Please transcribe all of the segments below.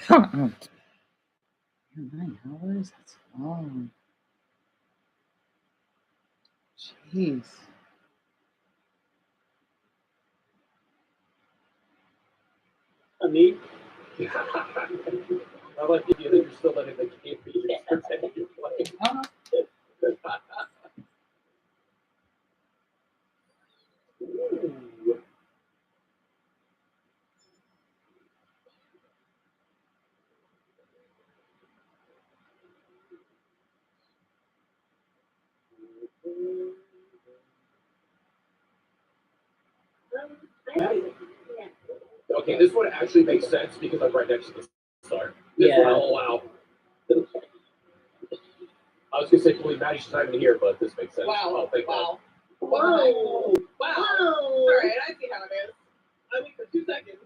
9 hours? That's long. Jeez. Me? How about you? You're still letting the game be pretending you're playing. Ooh. Okay, this one actually makes sense because I'm right next to the star. This one, oh wow. I was gonna say, believe Maddie's not even here, but this makes sense. Wow. Oh, thank God. Wow. Wow. All right, I see how it is. I mean, for 2 seconds.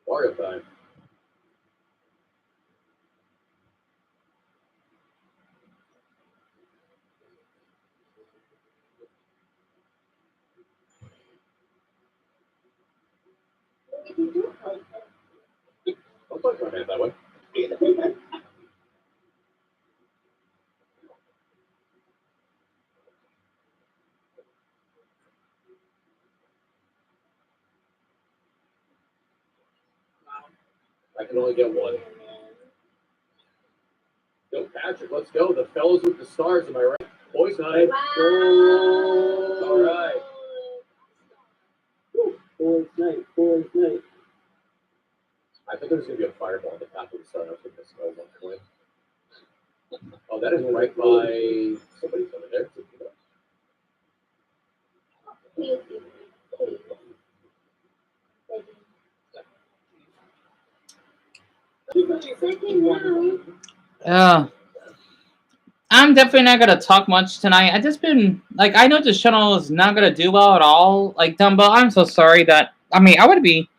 Mario time. Don't touch my hand that way. I can only get one. Go, Patrick. Let's go. The fellows with the stars. Am I right? Boys night. Wow. All right. Boys night. I think there's gonna be a fireball in the path of the star. I was gonna snow one coin. Oh, that is right by somebody's over there. Yeah. I'm definitely not gonna talk much tonight. I just been like, I know this channel is not gonna do well at all. Like Dumbo, I'm so sorry that I would be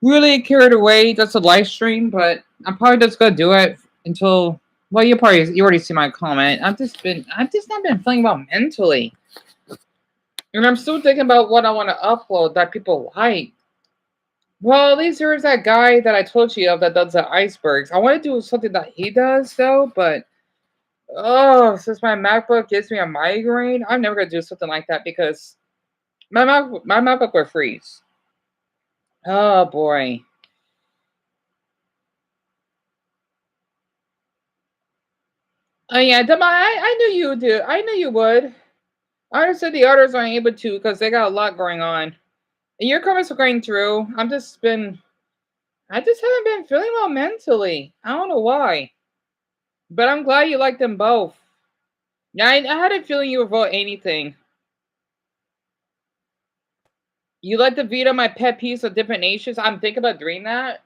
really carried away just a live stream, but I'm probably just gonna do it until you already see my comment. I've just not been feeling well mentally. And I'm still thinking about what I want to upload that people like. Well, at least there's that guy that I told you of that does the icebergs. I want to do something that he does though, but since my MacBook gives me a migraine, I'm never gonna do something like that because my MacBook will freeze. Oh boy. Oh yeah, I knew you would do. I knew you would. I understood the others aren't able to because they got a lot going on. And your comments are going through. I just haven't been feeling well mentally. I don't know why. But I'm glad you like them both. Yeah, I had a feeling you would vote anything. You like to veto my pet peeves of different nations? I'm thinking about doing that.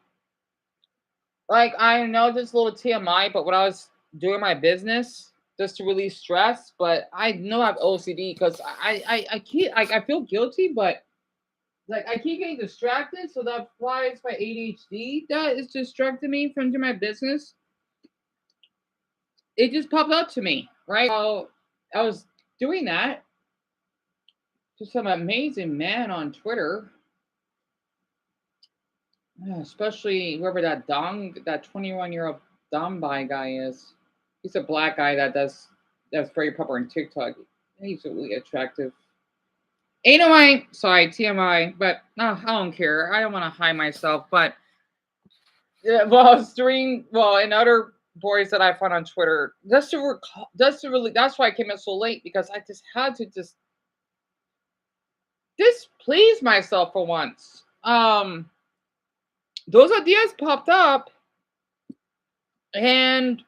Like, I know this little TMI, but when I was doing my business, just to release stress, but I know I have OCD because I keep I feel guilty, but like I keep getting distracted, so that's why it's my ADHD that is distracting me from doing my business. It just popped up to me, right? So I was doing that to some amazing man on Twitter, especially whoever that 21-year-old Dombai guy is. He's a black guy that's very popular on TikTok. He's really attractive. Anyway, sorry, TMI, but I don't care. I don't want to hide myself, but yeah, well, I was doing and other boys that I found on Twitter just to really. That's why I came in so late because I just had to just displease myself for once. Those ideas popped up, and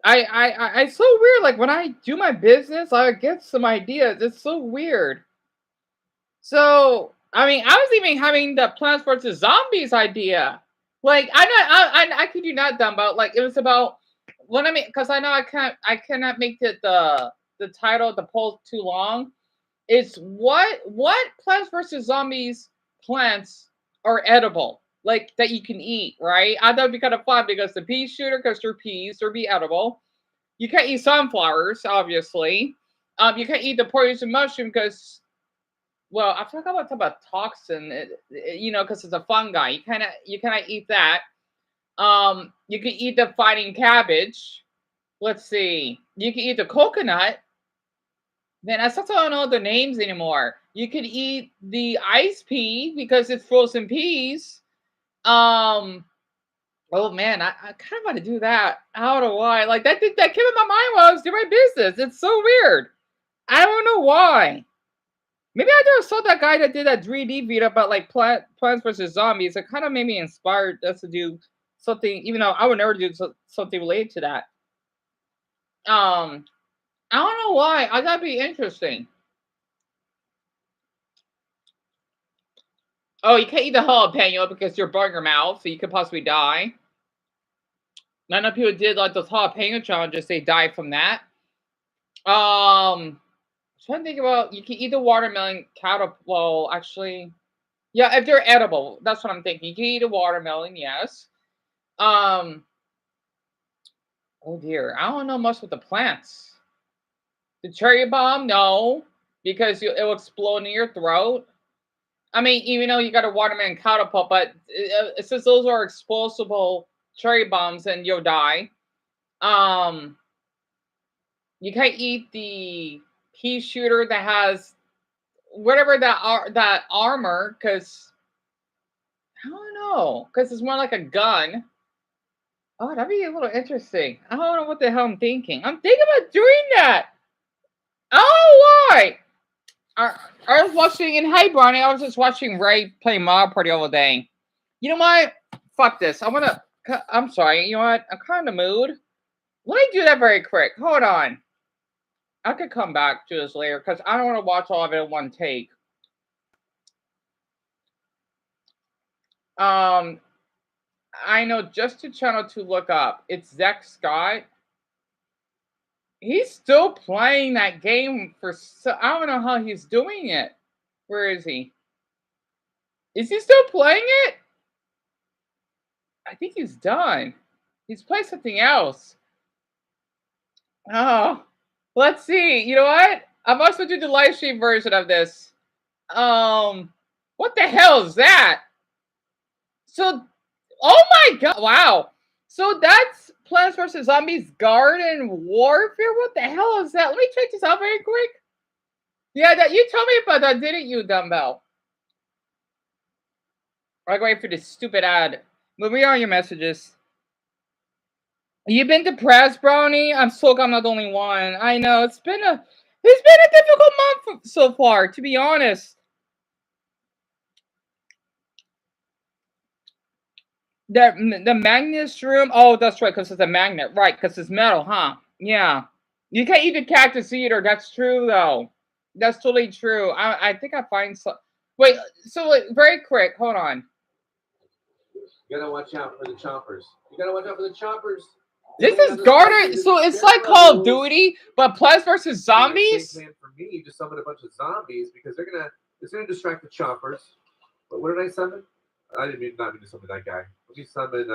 it's so weird. Like when I do my business, I get some ideas. It's so weird. So I was even having the Plants vs Zombies idea. Like I could do not dumb about like it was about because I know I cannot make the title of the poll too long. It's what Plants vs Zombies plants are edible, like that you can eat, right? I thought it'd be kind of fun because the pea shooter, because they're peas, they'll be edible. You can't eat sunflowers, obviously. You can't eat the poison mushroom because, well, I forgot what type of toxin, because it's a fungi. You cannot eat that. You can eat the fighting cabbage. Let's see. You can eat the coconut. Man, I still don't know the names anymore. You could eat the ice pea because it's frozen peas. Oh man, I kind of want to do that. I don't know why. Like that came in my mind while I was doing my business. It's so weird. I don't know why. Maybe I just saw that guy that did that 3D video about like Plants vs Zombies. It kind of made me inspired us to do something, even though I would never do something related to that. I don't know why. I gotta be interesting. Oh, you can't eat the jalapeno because you're burning your mouth, so you could possibly die. None of people did like those jalapeno challenges. They died from that. I'm trying to think about. You can eat the watermelon. Well, actually, yeah, if they're edible, that's what I'm thinking. You can eat a watermelon, yes. Oh dear, I don't know much with the plants. The cherry bomb, no, because it will explode in your throat. I mean, even though you got a watermelon catapult, but since those are explosible cherry bombs, and you'll die. You can't eat the pea shooter that has whatever that armor, because I don't know, because it's more like a gun. Oh, that'd be a little interesting. I don't know what the hell I'm thinking. I'm thinking about doing that. Oh, why? I was watching, and hey, Barney, I was just watching Ray play Mario Party all day. You know what? Fuck this. I'm sorry. You know what? I'm kind of in the mood. Let me do that very quick. Hold on. I could come back to this later because I don't want to watch all of it in one take. I know just a channel to look up. It's Zach Scott. He's still playing that game I don't know how he's doing it. Where is he? Is he still playing it? I think he's done. He's playing something else. Oh, let's see. You know what? I'm also do the live stream version of this. What the hell is that? So, oh my god! Wow. So that's Plants vs Zombies Garden Warfare. What the hell is that? Let me check this out very quick. Yeah, that you told me about that, didn't you, Dumbbell? I'm waiting for this stupid ad. But we are your messages. You've been depressed, Brownie? I'm so glad I'm not the only one. I know it's been a difficult month so far, to be honest. The Magnus room. Oh, that's right, because it's a magnet, right? Because it's metal, huh? Yeah. You can't eat the cactus either. That's true, though. That's totally true. I think I find some. Wait. So very quick. Hold on. You gotta watch out for the choppers. You gotta watch out for the choppers. This is Garden. So it's like Call of Duty, but Plants vs Zombies. Plan for me to summon a bunch of zombies because it's gonna distract the choppers. But what did I summon? I didn't mean to summon that guy. Let me summon.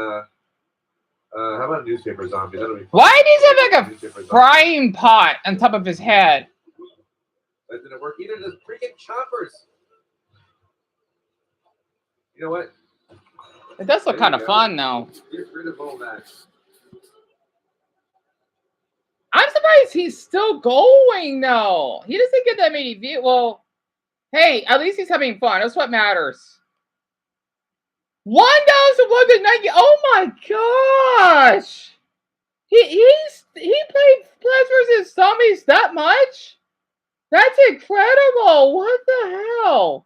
How about newspaper zombie? Why does he have like a frying pot on top of his head? That didn't work either. The freaking choppers. You know what? It does look kind of fun, though. Get rid of all that. I'm surprised he's still going, though. He doesn't get that many views. Well, hey, at least he's having fun. That's what matters. 1,190. Oh my gosh! He played Plants vs Zombies that much? That's incredible! What the hell?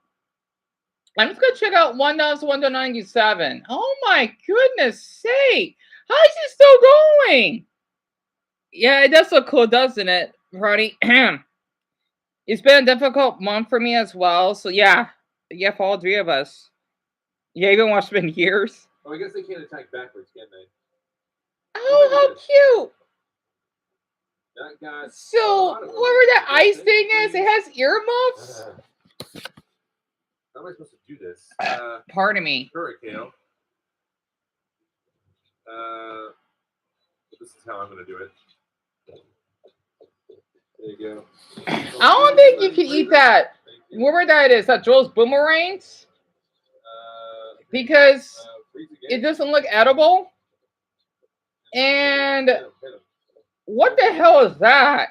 I'm just gonna check out 1,197. Oh my goodness sake! How is he still going? Yeah, it does look cool, doesn't it, Roddy? It's been a difficult month for me as well. So yeah, for all three of us. You haven't watched them in years. Oh, I guess they can't attack backwards, can they? Oh, how cute! That guy. So, whatever that ice thing is, it has earmuffs. How am I supposed to do this? Pardon me. Hurricane. This is how I'm going to do it. There you go. I don't think you can eat that. Thank you. Whatever that is, that Joel's Boomerangs, because freeze it again. doesn't look edible. And Hit 'em, hit 'em. what the hell is that?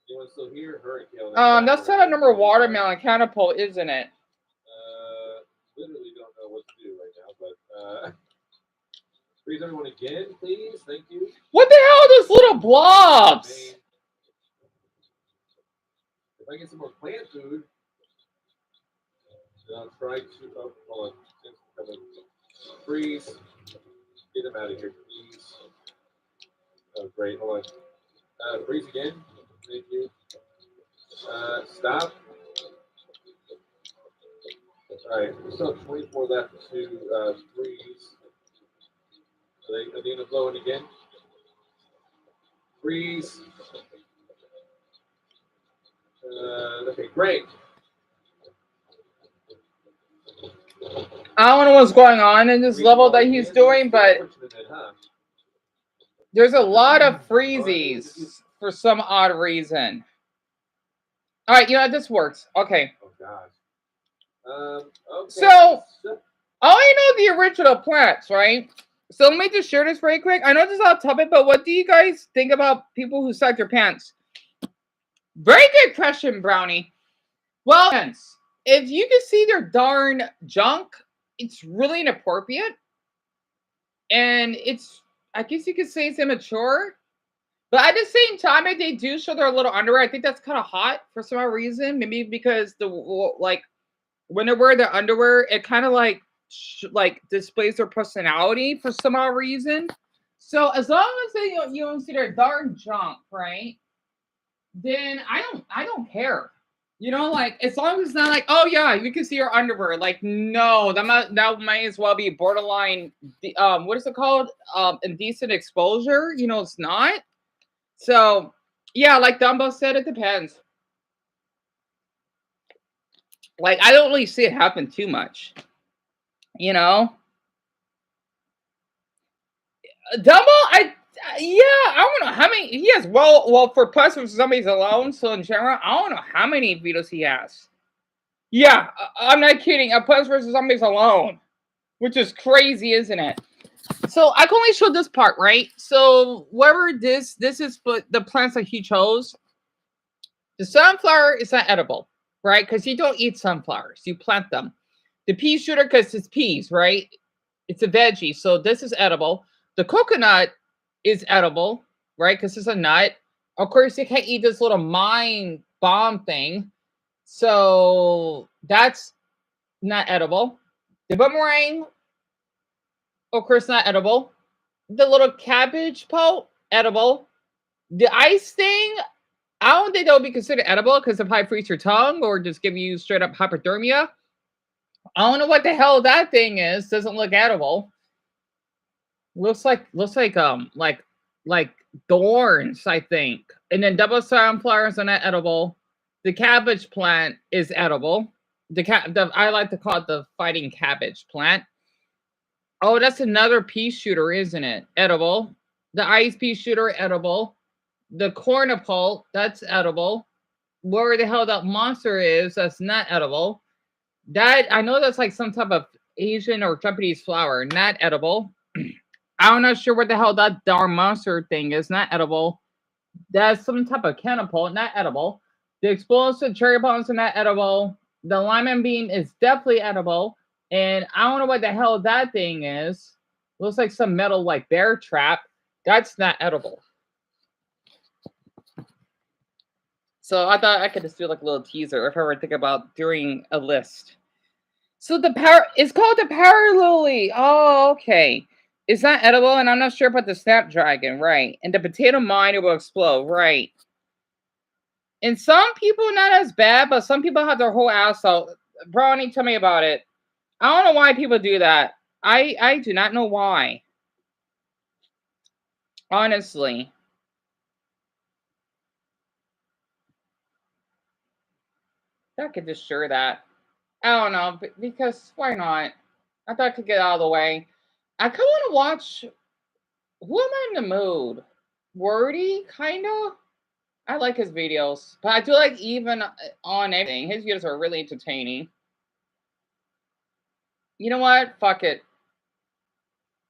You want to still hear hurricane? That's not a number watermelon catapult, isn't it? Literally don't know what to do right now, but freeze everyone again, please. Thank you. What the hell are those little blobs? If I get some more plant food, then I'll try to. Oh, hold on. Freeze. Get them out of here, please. Oh, great. Hold on. Freeze again. Thank you. Stop. All right. We still have 24 left to freeze. Are they going to blow in again? Freeze. Okay, great. I don't know what's going on in this level that he's doing, but there's a lot of freezies for some odd reason. All right, this works. Okay. Oh gosh. Okay. So I know the original plants, right? So let me just share this very quick. I know this is off topic, but what do you guys think about people who suck their pants? Very good question, Brownie. Well, if you can see their darn junk, it's really inappropriate. And I guess you could say it's immature. But at the same time, if they do show their little underwear, I think that's kind of hot for some reason. Maybe because when they wear their underwear, it kind of like displays their personality for some odd reason. So as long as you don't see their darn junk, right? Then I don't care. As long as it's not like, oh yeah, you can see your underwear. Like, no, that might as well be borderline. What is it called? Indecent exposure. It's not. So yeah, like Dumbo said, it depends. Like, I don't really see it happen too much. Dumbo, I don't know how many he has. Well, for Plants vs. Zombies alone, so in general, I don't know how many videos he has. Yeah, I'm not kidding. Plants vs. Zombies alone, which is crazy, isn't it? So I can only show this part, right? So whatever this is, but the plants that he chose. The sunflower is not edible, right? Because you don't eat sunflowers, you plant them. The pea shooter, because it's peas, right? It's a veggie, so this is edible. The coconut is edible, right? Because it's a nut. Of course, you can't eat this little mind bomb thing. So that's not edible. The boomerang, of course, not edible. The little cabbage pulp, edible. The ice thing, I don't think that would be considered edible because it probably freeze your tongue or just give you straight up hypothermia. I don't know what the hell that thing is. Doesn't look edible. Looks like thorns, I think. And then double sunflowers are not edible. The cabbage plant is edible. I like to call it the fighting cabbage plant. Oh, that's another pea shooter, isn't it? Edible. The ice pea shooter, edible. The cornipult, that's edible. Where the hell that monster is, that's not edible. That, I know that's like some type of Asian or Japanese flower, not edible. I'm not sure what the hell that darn monster thing is, not edible. That's some type of catapult, not edible. The explosive cherry bombs are not edible. The lima bean is definitely edible. And I don't know what the hell that thing is. Looks like some metal like bear trap. That's not edible. So I thought I could just do like a little teaser if I were to think about doing a list. So it's called the power lily. Oh, okay. It's not edible, and I'm not sure about the snapdragon, right? And the potato mine, it will explode, right? And some people, not as bad, but some people have their whole ass out. Brownie, tell me about it. I don't know why people do that. I do not know why. Honestly. I could just share that. I don't know, because why not? I thought I could get out of the way. I kind of want to watch. Who am I in the mood? Wordy, kind of. I like his videos, but I do like even on everything. His videos are really entertaining. You know what? Fuck it.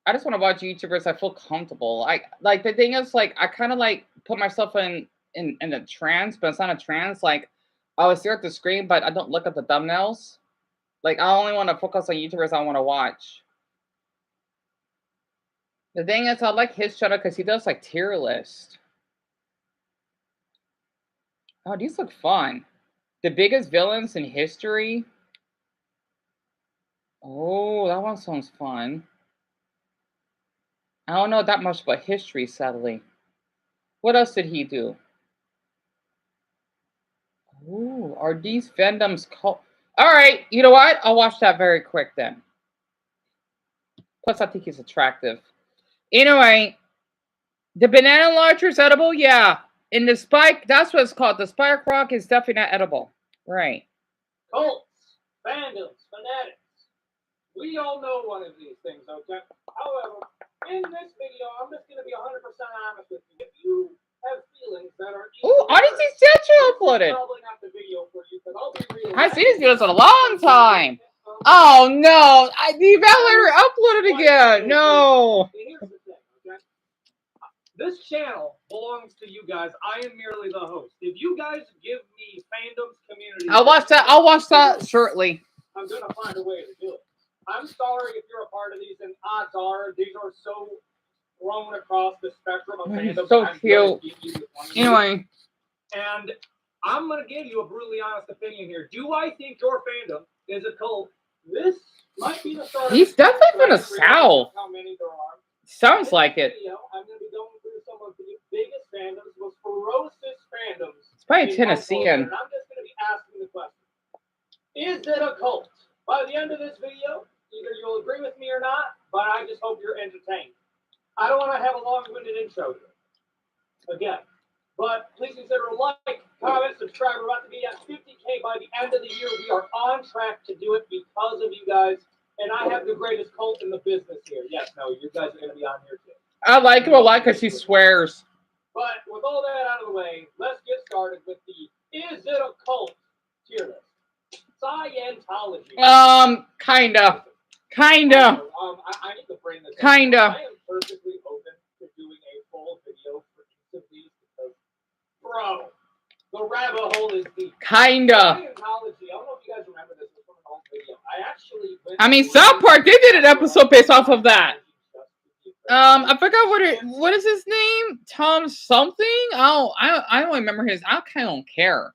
I just want to watch YouTubers I feel comfortable. I like the thing is like I kind of like put myself in a trance, but it's not a trance. Like I would stare at the screen, but I don't look at the thumbnails. Like I only want to focus on YouTubers I want to watch. The thing is, I like his channel because he does like tier list. Oh, these look fun. The biggest villains in history. Oh, that one sounds fun. I don't know that much about history, sadly. What else did he do? Ooh, are these fandoms called? All right, you know what? I'll watch that very quick then. Plus, I think he's attractive. Anyway, the banana launcher is edible? Yeah. And the spike, that's what it's called. The spike rock is definitely not edible. Right. Cults, fandoms, fanatics. We all know one of these things, okay? However, in this video, I'm just going to be 100% honest with you. If you have feelings that are... Ooh, Odyssey Statue uploaded. Probably not the video for you, because I'll be real. I've seen these videos in a long time. Oh, no. The evaluator uploaded again. No. Here's the thing, okay? This channel belongs to you guys. I am merely the host. If you guys give me fandoms, community... I'll watch that shortly. I'm going to find a way to do it. I'm sorry if you're a part of these, and odds are these are so thrown across the spectrum of fandoms. So cute. Anyway. And I'm going to give you a brutally honest opinion here. Do I think your fandom is a cult? This might be the start. He's definitely from the South. How many there are. Sounds like it. Video, I'm going to be going through some of the biggest fandoms, most ferocious fandoms. It's probably Tennessean. And I'm just going to be asking the question. Is it a cult? By the end of this video, either you'll agree with me or not, but I just hope you're entertained. I don't want to have a long-winded intro here. Again. But please consider a like, comment, subscribe. We're about to be at 50K by the end of the year. We are on track to do it because of you guys. And I have the greatest cult in the business here. Yes, no, you guys are going to be on here too. I like him a lot because he swears. But with all that out of the way, let's get started with the Is It a Cult tier list. Scientology. Kinda. I need to bring this up. Kinda. I am perfectly open to doing a full video for each of these because, bro, the rabbit hole is deep. Kinda. Scientology, I don't know if you guys remember this from an old video. I mean, South Park, they did an episode based off of that. I forgot what is his name? Tom something? I don't remember his. I kind of don't care.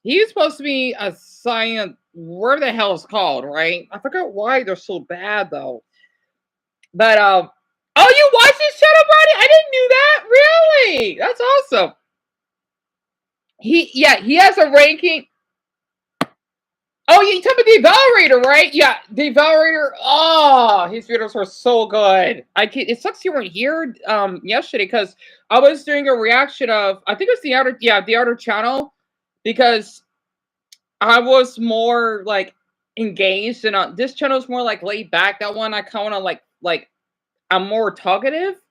He's supposed to be a science, whatever the hell it's called, right? I forgot why they're so bad though. But oh, you watch this channel, Brady? I didn't knew that. Really? That's awesome. He has a ranking. Oh, you talking about the Evaluator, right? Yeah, the Evaluator. Oh, his videos were so good. It sucks you weren't here yesterday because I was doing a reaction of, I think it was the other channel, because I was more like engaged, and this channel is more like laid back. That one I kind of like I'm more talkative.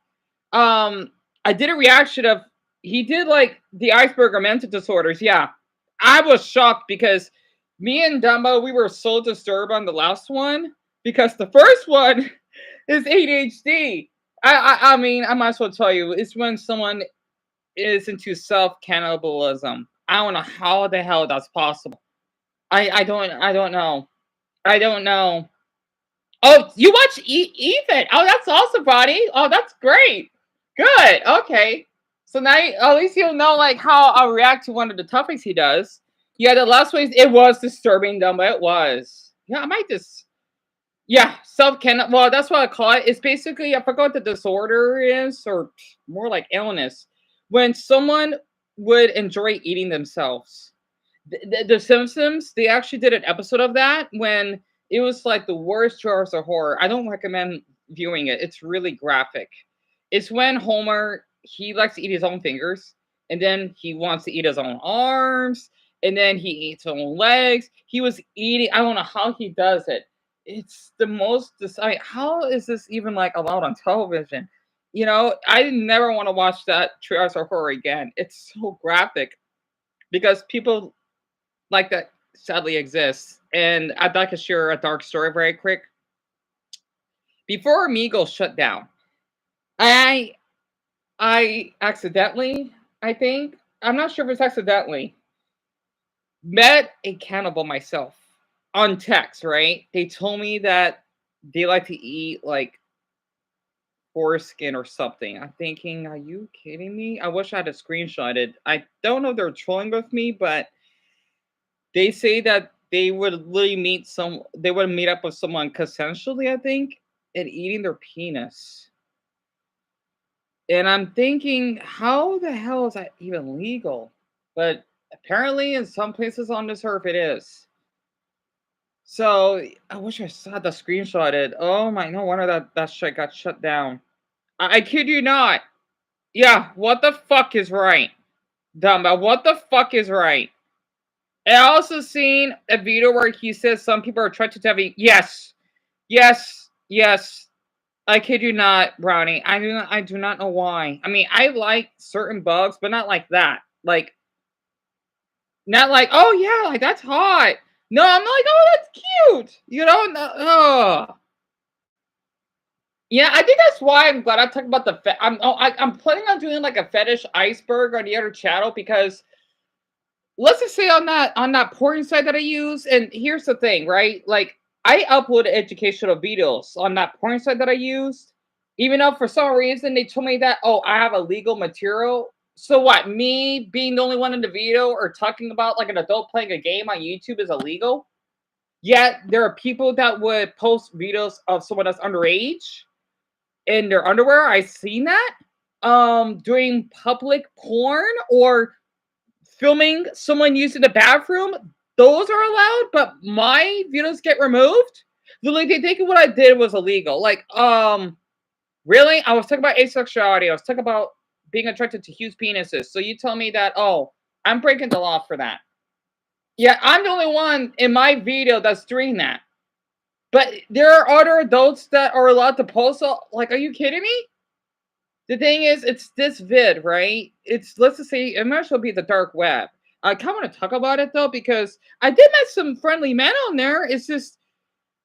I did a reaction of, he did like the Asperger mental disorders. Yeah, I was shocked because me and Dumbo, we were so disturbed on the last one because the first one is ADHD. I mean, I might as well tell you, it's when someone is into self-cannibalism. I don't know how the hell that's possible. I don't know. Oh, you watch Ethan. Oh, that's awesome, buddy. Oh, that's great. Good. Okay. So now at least you'll know like how I'll react to one of the topics he does. Yeah, the last one, it was disturbing, but it was. Yeah, I might just... Yeah, self-cannibalism. Well, that's what I call it. It's basically, I forgot what the disorder is, or more like illness. When someone would enjoy eating themselves. The Simpsons, they actually did an episode of that when it was like the worst genres of horror. I don't recommend viewing it. It's really graphic. It's when Homer, he likes to eat his own fingers, and then he wants to eat his own arms, and then he eats his own legs. He was eating, I don't know how he does it. It's the most, how is this even like allowed on television? You know, I never want to watch that Treehouse of Horror again. It's so graphic because people like that sadly exists. And I'd like to share a dark story very quick. Before Amigo shut down, I accidentally, I think, I'm not sure if it's accidentally, met a cannibal myself on text, right? They told me that they like to eat like foreskin or something. I'm thinking, are you kidding me? I wish I had a screenshot it. I don't know if they're trolling with me, but they say that they would literally they would meet up with someone consensually, I think, and eating their penis. And I'm thinking, how the hell is that even legal? But apparently, in some places on this earth, it is. So I wish I saw the screenshot. It. Oh my! No wonder that shit got shut down. I kid you not. Yeah, what the fuck is right, Dumba? What the fuck is right? I also seen a video where he says some people are attracted to having. Yes, yes, yes. I kid you not, Brownie. I do not know why. I mean, I like certain bugs, but not like that. Like, not like, oh yeah, like that's hot. No, I'm not like, oh, that's cute. You know, no, oh. Yeah, I think that's why I'm glad I talked about I'm planning on doing like a fetish iceberg on the other channel because let's just say on that porn site that I use, and here's the thing, right? Like I upload educational videos on that porn site that I used, even though for some reason they told me that I have illegal material. So what? Me being the only one in the video or talking about like an adult playing a game on YouTube is illegal? Yet there are people that would post videos of someone that's underage in their underwear. I've seen that. Doing public porn or filming someone using the bathroom, those are allowed, but my videos get removed. Like they think what I did was illegal. Like, really? I was talking about asexuality. I was talking about being attracted to huge penises. So you tell me that, I'm breaking the law for that. Yeah, I'm the only one in my video that's doing that. But there are other adults that are allowed to post. Like, are you kidding me? The thing is, it's this vid, right? Let's just say it might as well be the dark web. I kind of want to talk about it though because I did met some friendly men on there. It's just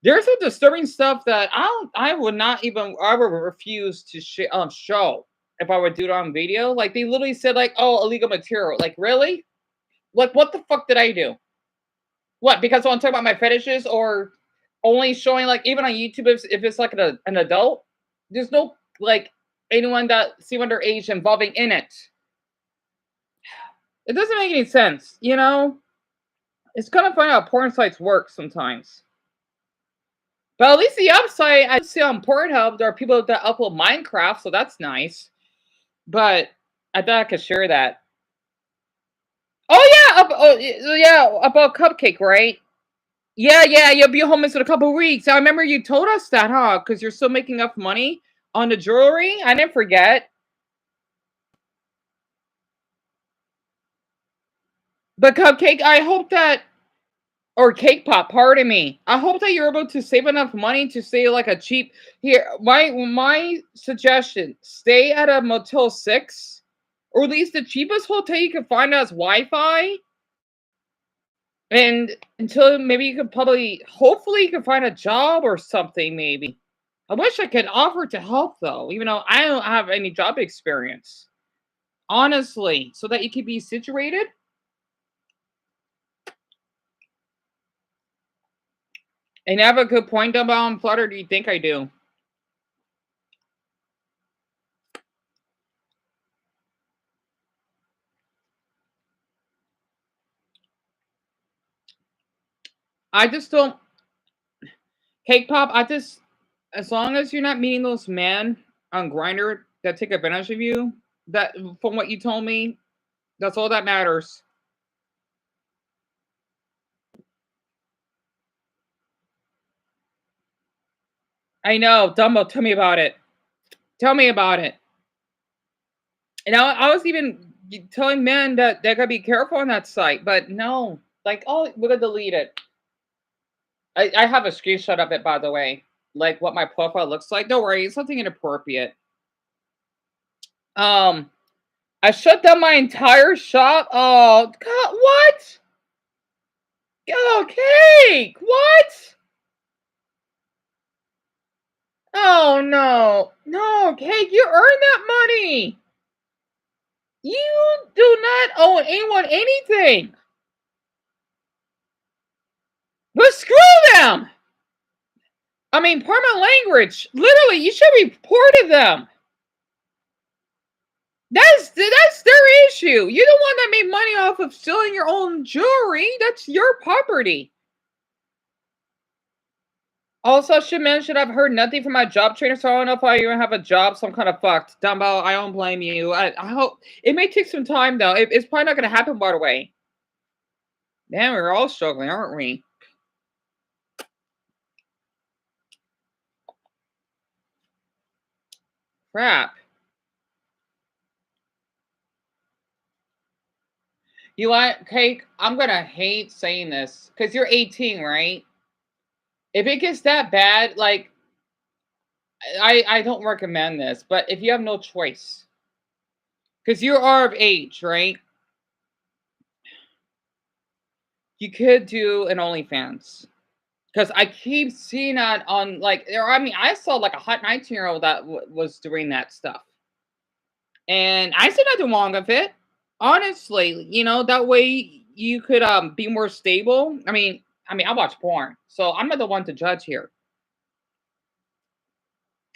there's some disturbing stuff that I would not even I would refuse to show if I would do it on video. Like they literally said like, oh, illegal material. Like really? Like what the fuck did I do? What? Because I want to talk about my fetishes or only showing like even on YouTube if it's like an adult, there's no like anyone that's underage involving in it. It doesn't make any sense, you know? It's kind of funny how porn sites work sometimes. But at least the upside, I see on Pornhub, there are people that upload Minecraft, so that's nice. But I thought I could share that. Oh yeah, about Cupcake, right? Yeah, you'll be homeless in a couple weeks. I remember you told us that, huh? Because you're still making enough money on the jewelry. I didn't forget. But Cupcake, I hope that, or Cake Pop, pardon me. I hope that you're able to save enough money to stay like a cheap. Here, my suggestion: stay at a Motel 6, or at least the cheapest hotel you can find has Wi-Fi. And until maybe you could hopefully you can find a job or something. Maybe. I wish I could offer to help though, even though I don't have any job experience. Honestly, so that you could be situated. And you have a good point about Flutter. Do you think I do? I just don't. Cake Pop, as long as you're not meeting those men on Grindr that take advantage of you, that from what you told me, that's all that matters. I know, Dumbo, tell me about it. Tell me about it. And I was even telling men that they gotta be careful on that site, but no, like, oh, we're gonna delete it. I have a screenshot of it, by the way, like what my profile looks like. Don't worry, it's nothing inappropriate. I shut down my entire shop. Oh, God, what? Oh, Cake, what? Oh, no. No, Cake, you earned that money. You do not owe anyone anything. But screw them. I mean, pardon my language. Literally, you should have reported them. That's their issue. You're the one that made money off of stealing your own jewelry. That's your property. Also, I should mention I've heard nothing from my job trainer, so I don't know if I even have a job, so I'm kind of fucked. Dumbo, I don't blame you. I hope it may take some time though. It's probably not gonna happen right away. Man, we're all struggling, aren't we? Crap. You want Cake? I'm gonna hate saying this because you're 18, right? If it gets that bad, like I don't recommend this, but if you have no choice, because you are of age, right? You could do an OnlyFans. Because I keep seeing that on like there. I mean, I saw like a hot 19-year-old that was doing that stuff, and I see nothing wrong with it. Honestly, you know that way you could be more stable. I mean, I watch porn, so I'm not the one to judge here.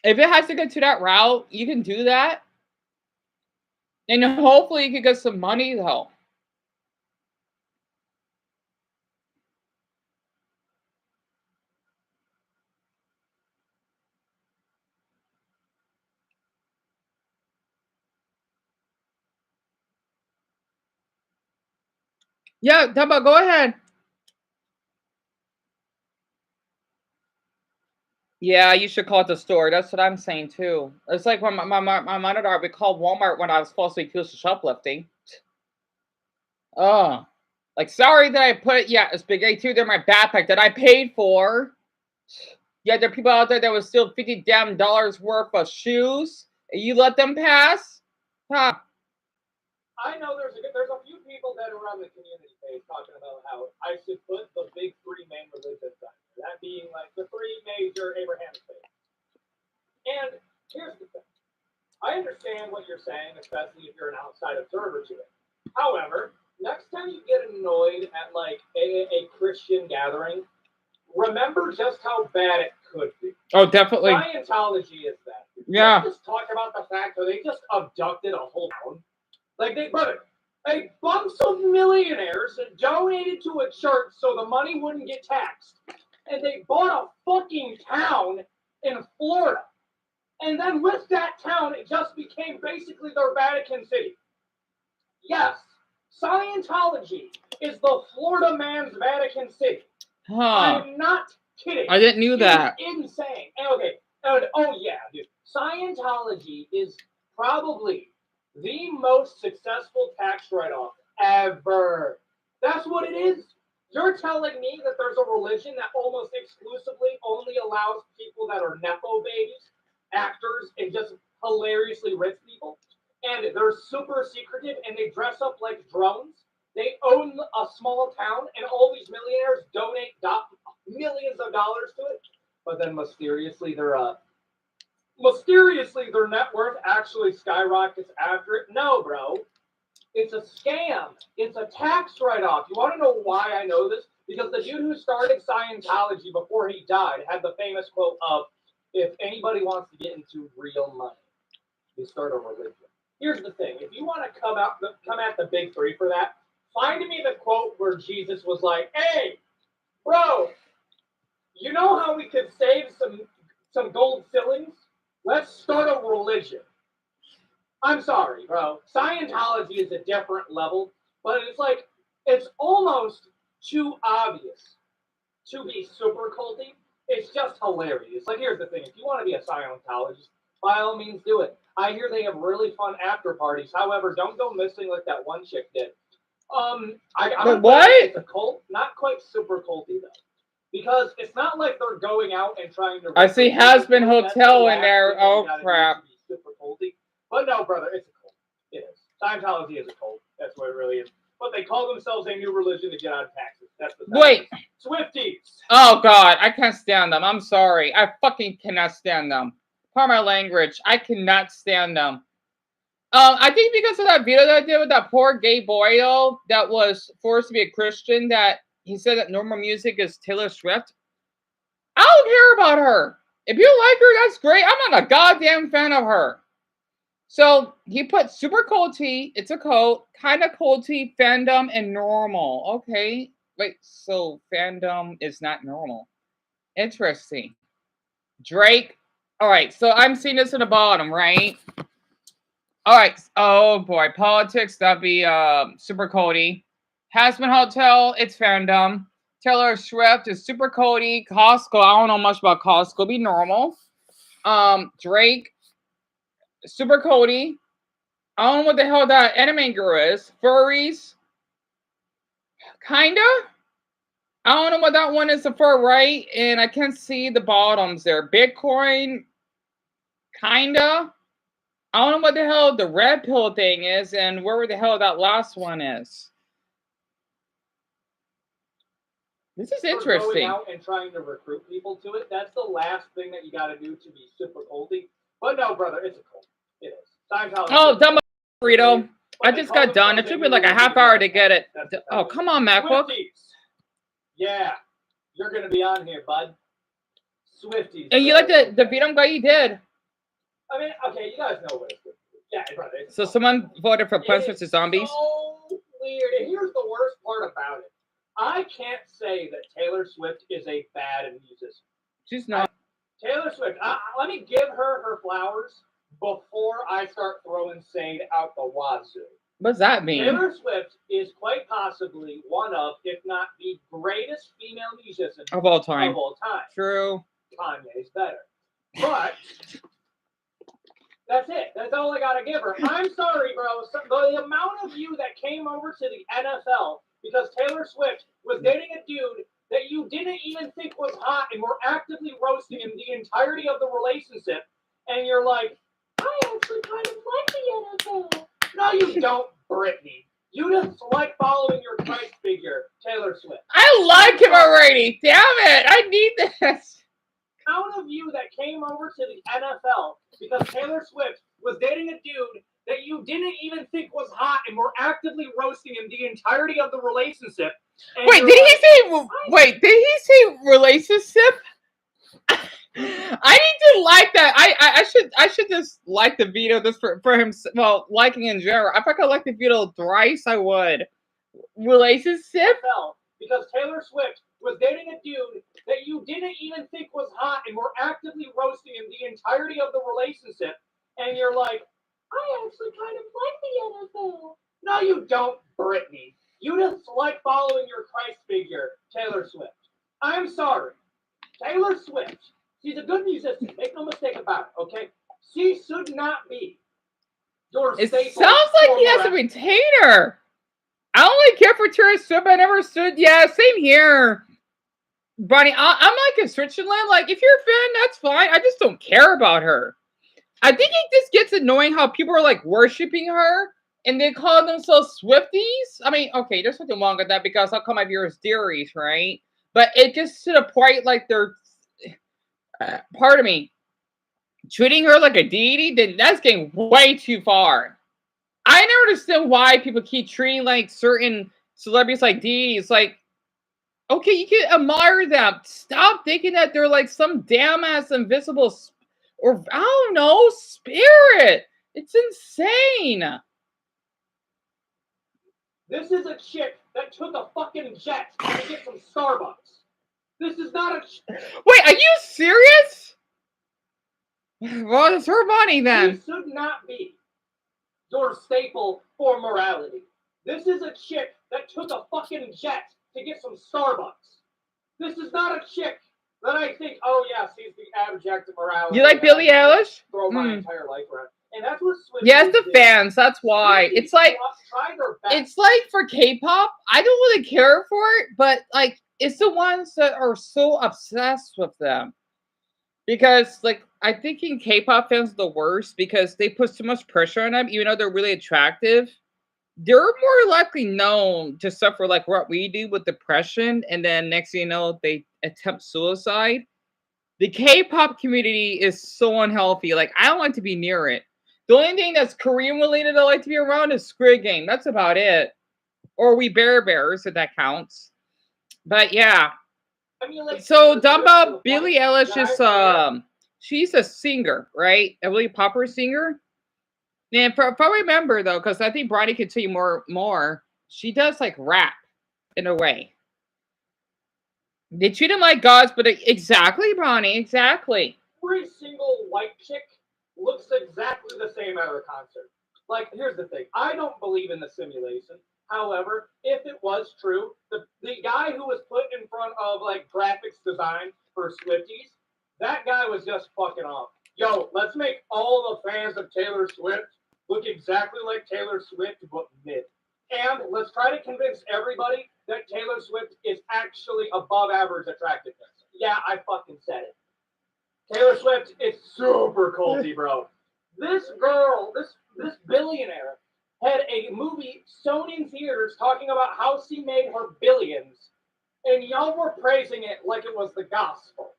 If it has to go to that route, you can do that, and hopefully you can get some money though. Yeah, Dumbo, go ahead. Yeah, you should call it the store. That's what I'm saying too. It's like when my monitor, we called Walmart when I was falsely accused of shoplifting. Oh, like sorry that I put a spaghetti too in my backpack that I paid for. Yeah, there are people out there that was still $50 damn worth of shoes. And you let them pass? Huh. I know there's a few people that are on the community page talking about how I should put the big three main religions on. That being like the three major Abrahamic faiths. And here's the thing. I understand what you're saying, especially if you're an outside observer to it. However, next time you get annoyed at like a Christian gathering, remember just how bad it could be. Oh, definitely. Scientology is that. Yeah. Let's just talk about the fact that they just abducted a whole town. Like a bunch of millionaires donated to a church so the money wouldn't get taxed. And they bought a fucking town in Florida. And then with that town, it just became basically their Vatican City. Yes, Scientology is the Florida man's Vatican City. Huh. I'm not kidding. I didn't know that. It's insane. Okay. Oh yeah, dude. Scientology is probably the most successful tax write-off ever. That's what it is. You're telling me that there's a religion that almost exclusively only allows people that are Nepo babies, actors, and just hilariously rich people, and they're super secretive and they dress up like drones. They own a small town, and all these millionaires donate millions of dollars to it, but then mysteriously their net worth actually skyrockets after it. No, bro. It's a scam. It's a tax write-off. You want to know why I know this? Because the dude who started Scientology before he died had the famous quote of, if anybody wants to get into real money, they start a religion. Here's the thing. If you want to come at the big three for that, find me the quote where Jesus was like, hey, bro, you know how we could save some gold fillings? Let's start a religion. I'm sorry, bro. Scientology is a different level, but it's almost too obvious to be super culty. It's just hilarious. Like, here's the thing. If you want to be a Scientologist, by all means do it. I hear they have really fun after parties. However, don't go missing like that one chick did. It's a cult. Not quite super culty, though. Because it's not like they're going out and trying to... I see Has Been Hotel in there. Oh, crap. Super culty. But no, brother, it's a cult. It is. Scientology is a cult. That's what it really is. But they call themselves a new religion to get out of taxes. That's the Wait. Swifties. Oh God, I can't stand them. I'm sorry. I fucking cannot stand them. Pardon my language. I cannot stand them. I think because of that video that I did with that poor gay boy though, that was forced to be a Christian, that he said that normal music is Taylor Swift. I don't care about her. If you like her, that's great. I'm not a goddamn fan of her. So he put super culty, it's a cult, kind of culty, fandom, and normal. Okay. Wait, so fandom is not normal. Interesting. Drake. All right, so I'm seeing this in the bottom, right? All right. Oh boy, politics. That'd be super culty. Hasman Hotel. It's fandom. Taylor Swift is super culty. Costco. I don't know much about Costco. Be normal. Drake. Super culty. I don't know what the hell that anime girl is. Furries. Kinda. I don't know what that one is, the far right, and I can't see the bottoms there. Bitcoin. Kinda. I don't know what the hell the red pill thing is, and where the hell that last one is. This is interesting. Going out and trying to recruit people to it. That's the last thing that you got to do to be super culty. But no, brother, it's a cult. It is. Scientology. Oh, dumb burrito. I just got done. It took me like a half hour to get it. Oh, come on, MacBook. Swifties. Yeah, you're gonna be on here, bud. Swifties. And you like the beat 'em guy you did. I mean, okay, you guys know what it's. Yeah, brother. So someone voted for Plants vs. Zombies? So weird. And here's the worst part about it. I can't say that Taylor Swift is a bad musician. She's not. Taylor Swift, let me give her her flowers before I start throwing shade out the wazoo. What does that mean? Taylor Swift is quite possibly one of, if not the greatest female musician Of all time. Of all time. True. Kanye's better. But that's it. That's all I gotta give her. I'm sorry, bro. The amount of you that came over to the NFL because Taylor Swift was dating a dude that you didn't even think was hot and were actively roasting him the entirety of the relationship, and you're like, I actually kind of like the NFL. No, you don't, Britney. You just like following your Christ figure, Taylor Swift. I like him already. Damn it. I need this. Amount of you that came over to the NFL because Taylor Swift was dating a dude that you didn't even think was hot and were actively roasting him the entirety of the relationship. Wait, did he say? Wait, did he say relationship? I need to like that. I should just like the video just for him. Well, liking in general. If I could like the video thrice, I would. Relationship? Because Taylor Swift was dating a dude that you didn't even think was hot and were actively roasting him the entirety of the relationship, and you're like, I actually kind of like the NFL. No, you don't, Britney. You just like following your Christ figure, Taylor Swift. I'm sorry. Taylor Swift, she's a good musician. Make no mistake about it, okay? She should not be your It staple. sounds like he has a retainer. I only care for Taylor Swift. I never stood. Yeah, same here. Bonnie, I'm like in Switzerland. Like, if you're a fan, that's fine. I just don't care about her. I think it just gets annoying how people are like worshiping her and they call themselves Swifties. I mean, okay, there's something wrong with that because how come my viewers theories, right? But it just to the point like they're, pardon me, treating her like a deity. Then that's getting way too far. I never understand why people keep treating like certain celebrities like deities. Like, okay, you can admire them. Stop thinking that they're like some damn ass invisible or I don't know, spirit. It's insane. This is a chick that took a fucking jet to get some Starbucks. This is not a. Wait, are you serious? Well, it's her money then. This should not be your staple for morality. This is a chick that took a fucking jet to get some Starbucks. This is not a chick that I think, oh yeah, she's the abject of morality. You like Billie Eilish? Throw my entire life around. And that's what Swift yes, the did. fans. That's why. It's like try their best. it's like for K-pop. I don't really care for it, but like it's the ones that are so obsessed with them because like I think in K-pop fans the worst because they put so much pressure on them, even though they're really attractive. They're more likely known to suffer like what we do with depression, and then next thing you know, they attempt suicide. The K-pop community is so unhealthy. Like I don't like to be near it. The only thing that's Korean related I like to be around is Squid Game. That's about it. Or We Bear Bears, if that counts. But yeah. I mean, like, So Taylor Swift to Dumbo, the Billie point Eilish that is I fear- she's a singer, right? A really popular singer. And if I remember though, because I think Bronny could tell you more, she does like rap in a way. They treat him like gods, but exactly, Bronny, exactly. every single white chick looks exactly the same at her concert. Like, here's the thing. I don't believe in the simulation. However, if it was true, the guy who was put in front of like graphics design for Swifties, that guy was just fucking off. Yo, let's make all the fans of Taylor Swift look exactly like Taylor Swift, but mid. And let's try to convince everybody that Taylor Swift is actually above average attractiveness. Yeah, I fucking said it. Taylor Swift is super culty, bro. This girl, this billionaire, had a movie shown in theaters talking about how she made her billions, and y'all were praising it like it was the gospel.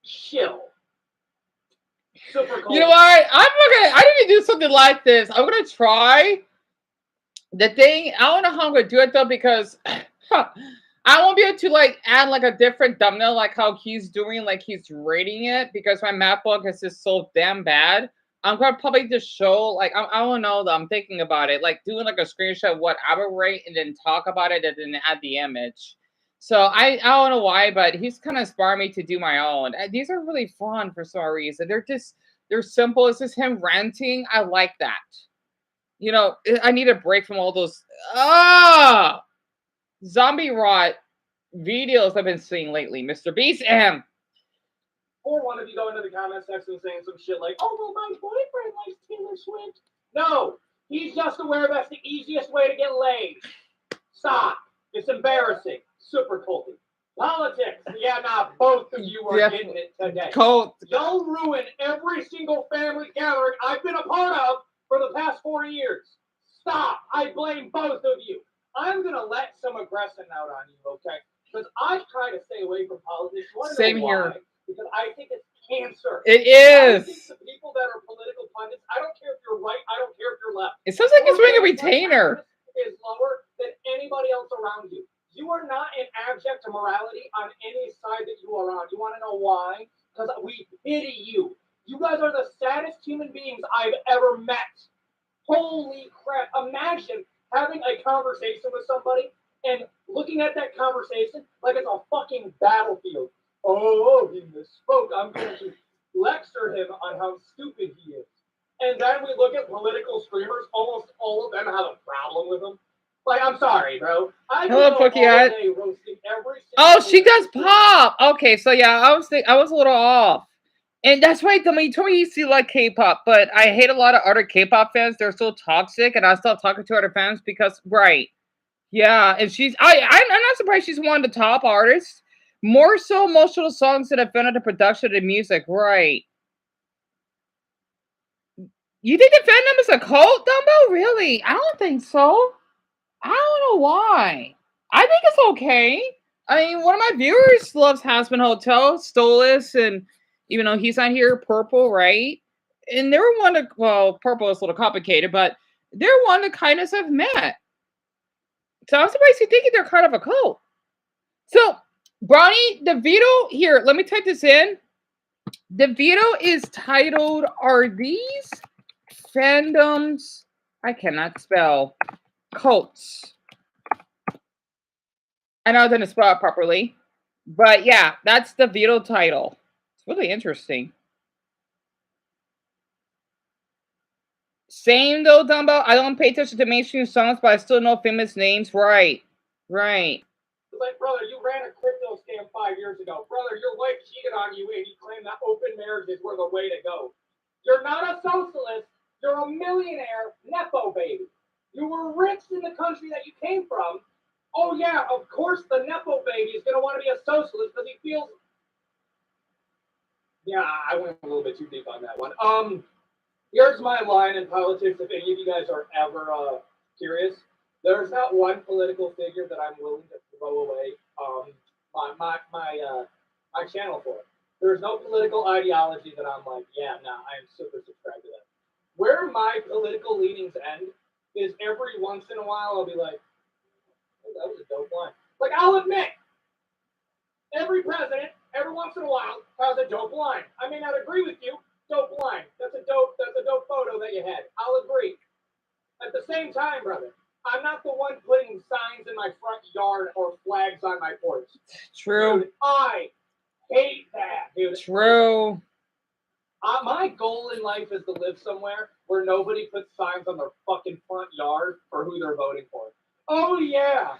Chill. Super culty. You know what? I need to do something like this. I'm gonna try the thing. I don't know how I'm gonna do it though because I won't be able to like add like a different thumbnail like how he's doing, like he's rating it because my MacBook is just so damn bad. I'm gonna probably just show like I don't know though. I'm thinking about it, like doing like a screenshot of what I would rate and then talk about it and then add the image. So I don't know why, but he's kind of inspired me to do my own. These are really fun for some reason. They're simple. It's just him ranting. I like that. You know, I need a break from all those zombie rot videos I've been seeing lately. Mr. Beast M. Or one of you go into the comment section saying some shit like, "Oh well, my boyfriend likes Taylor Swift." No, he's just aware that's the easiest way to get laid. Stop. It's embarrassing. Super culty. Politics. Yeah, nah, both of you are getting it today. Y'all ruin every single family gathering I've been a part of for the past 4 years. Stop. I blame both of you. I'm going to let some aggression out on you, okay? Because I try to stay away from politics. You want to Same know here. why? Because I think it's cancer. It I think is. the people that are political pundits, I don't care if you're right, I don't care if you're left. It sounds like he's Your wearing a baseline retainer. happiness is lower than anybody else around you. You are not in abject to morality on any side that you are on. You want to know why? Because we pity you. You guys are the saddest human beings I've ever met. Holy crap. Imagine having a conversation with somebody and looking at that conversation like it's a fucking battlefield. Oh, he misspoke. I'm going to lecture him on how stupid he is. And then we look at political streamers, almost all of them have a problem with him. Like, I'm sorry, bro. I Hello, go all Pokeyat. day roasting every Oh, single she does political pop. Okay, so yeah, I was a little off. And that's right, Dummy. You told me you used to like K-pop, but I hate a lot of other K-pop fans. They're so toxic, and I stop talking to other fans because right. Yeah, and I'm not surprised she's one of the top artists. More so most of the songs that have been in the production of the music, right. You think the fandom is a cult, Dumbo? Really? I don't think so. I don't know why. I think it's okay. I mean, one of my viewers loves Hasman Hotel, Stolas, and even though he's not here, Purple, right? And they're one to, well, Purple is a little complicated, but they're one to kind of have met. So I'm surprised you think they're kind of a cult. So, Brownie, the video here, let me type this in. The video is titled, Are These Fandoms, I cannot spell, cults? I know I didn't spell it properly. But yeah, that's the video title. It's really interesting. Same though, Dumbo. I don't pay attention to mainstream songs, but I still know famous names. Right. Right. Like, brother, you ran a crypto scam 5 years ago. Brother, your wife cheated on you and you claim that open marriages were the way to go. You're not a socialist. You're a millionaire Nepo baby. You were rich in the country that you came from. Oh, yeah, of course the Nepo baby is going to want to be a socialist because he feels Yeah, I went a little bit too deep on that one. Here's my line in politics. If any of you guys are ever curious, there's not one political figure that I'm willing to throw away my channel for. There's no political ideology that I'm like, yeah, no, I am super subscribed to that. Where my political leanings end is every once in a while I'll be like, oh, that was a dope line. Like, I'll admit, every president, every once in a while, has a dope line. I may not agree with you, dope line. That's a dope photo that you had. I'll agree. At the same time, brother, I'm not the one putting signs in my front yard or flags on my porch. True. Dude, I hate that, dude. True. My goal in life is to live somewhere where nobody puts signs on their fucking front yard for who they're voting for. Oh, yeah.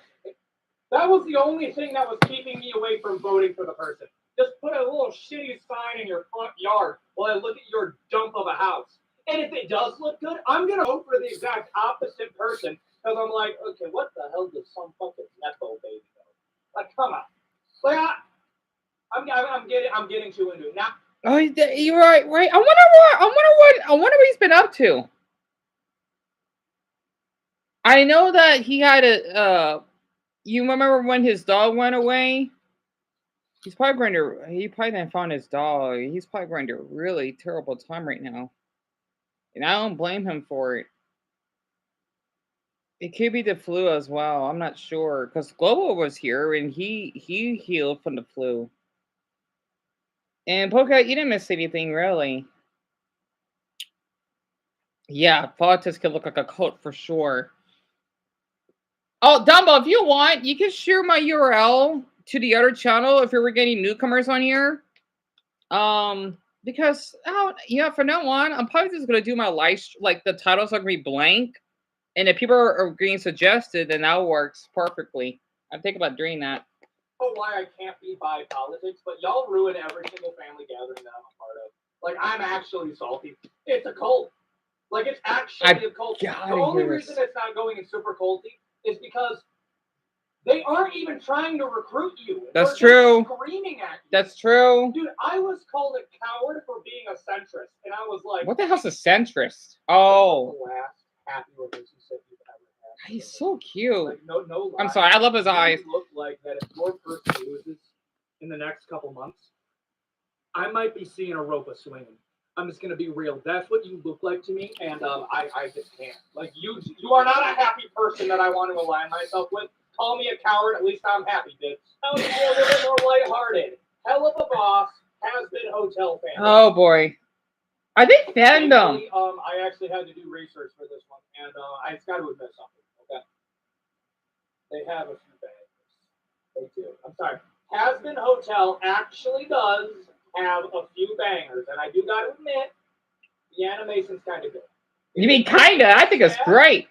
That was the only thing that was keeping me away from voting for the person. Just put a little shitty sign in your front yard while I look at your dump of a house. And if it does look good, I'm going to vote for the exact opposite person because I'm like, okay, what the hell does some fucking Nepo baby know? Like, come on. Like, I'm getting too into it. Now, Oh, you're right. I wonder what he's been up to. I know that he had a. You remember when his dog went away? He probably didn't find his dog. He's probably going to a really terrible time right now, and I don't blame him for it. It could be the flu as well. I'm not sure because Global was here and he healed from the flu. And Polka, you didn't miss anything really. Yeah, politics could look like a cult for sure. Oh, Dumbo, if you want, you can share my URL to the other channel if you're getting newcomers on here. Because for now on, I'm probably just gonna do my like the titles are gonna be blank, and if people are getting suggested, then that works perfectly. I'm thinking about doing that. I don't know why I can't be by politics, but y'all ruin every single family gathering that I'm a part of. Like, I'm actually salty. It's a cult. Like, it's actually a cult. The only reason it's not going in super culty is because they aren't even trying to recruit you. That's true. Screaming at you. That's true. Dude, I was called a coward for being a centrist, and I was like, what the hell's a centrist? Oh. The last happy relationship you've ever had. He's so cute. Like, no lie. I'm sorry, I love his eyes. Look like that if your person loses in the next couple months, I might be seeing a rope swinging. I'm just gonna be real. That's what you look like to me, and I just can't. Like, you are not a happy person that I want to align myself with. Call me a coward. At least I'm happy, bitch. I was a little bit more lighthearted. Hell of a Boss has been hotel fan. Oh boy, I think fandom. I actually had to do research for this one, and I just got to admit something. Okay, they have a few bangers. They do. I'm sorry. Has Been Hotel actually does have a few bangers, and I do got to admit, the animation's kind of good. You mean kinda? I think it's great.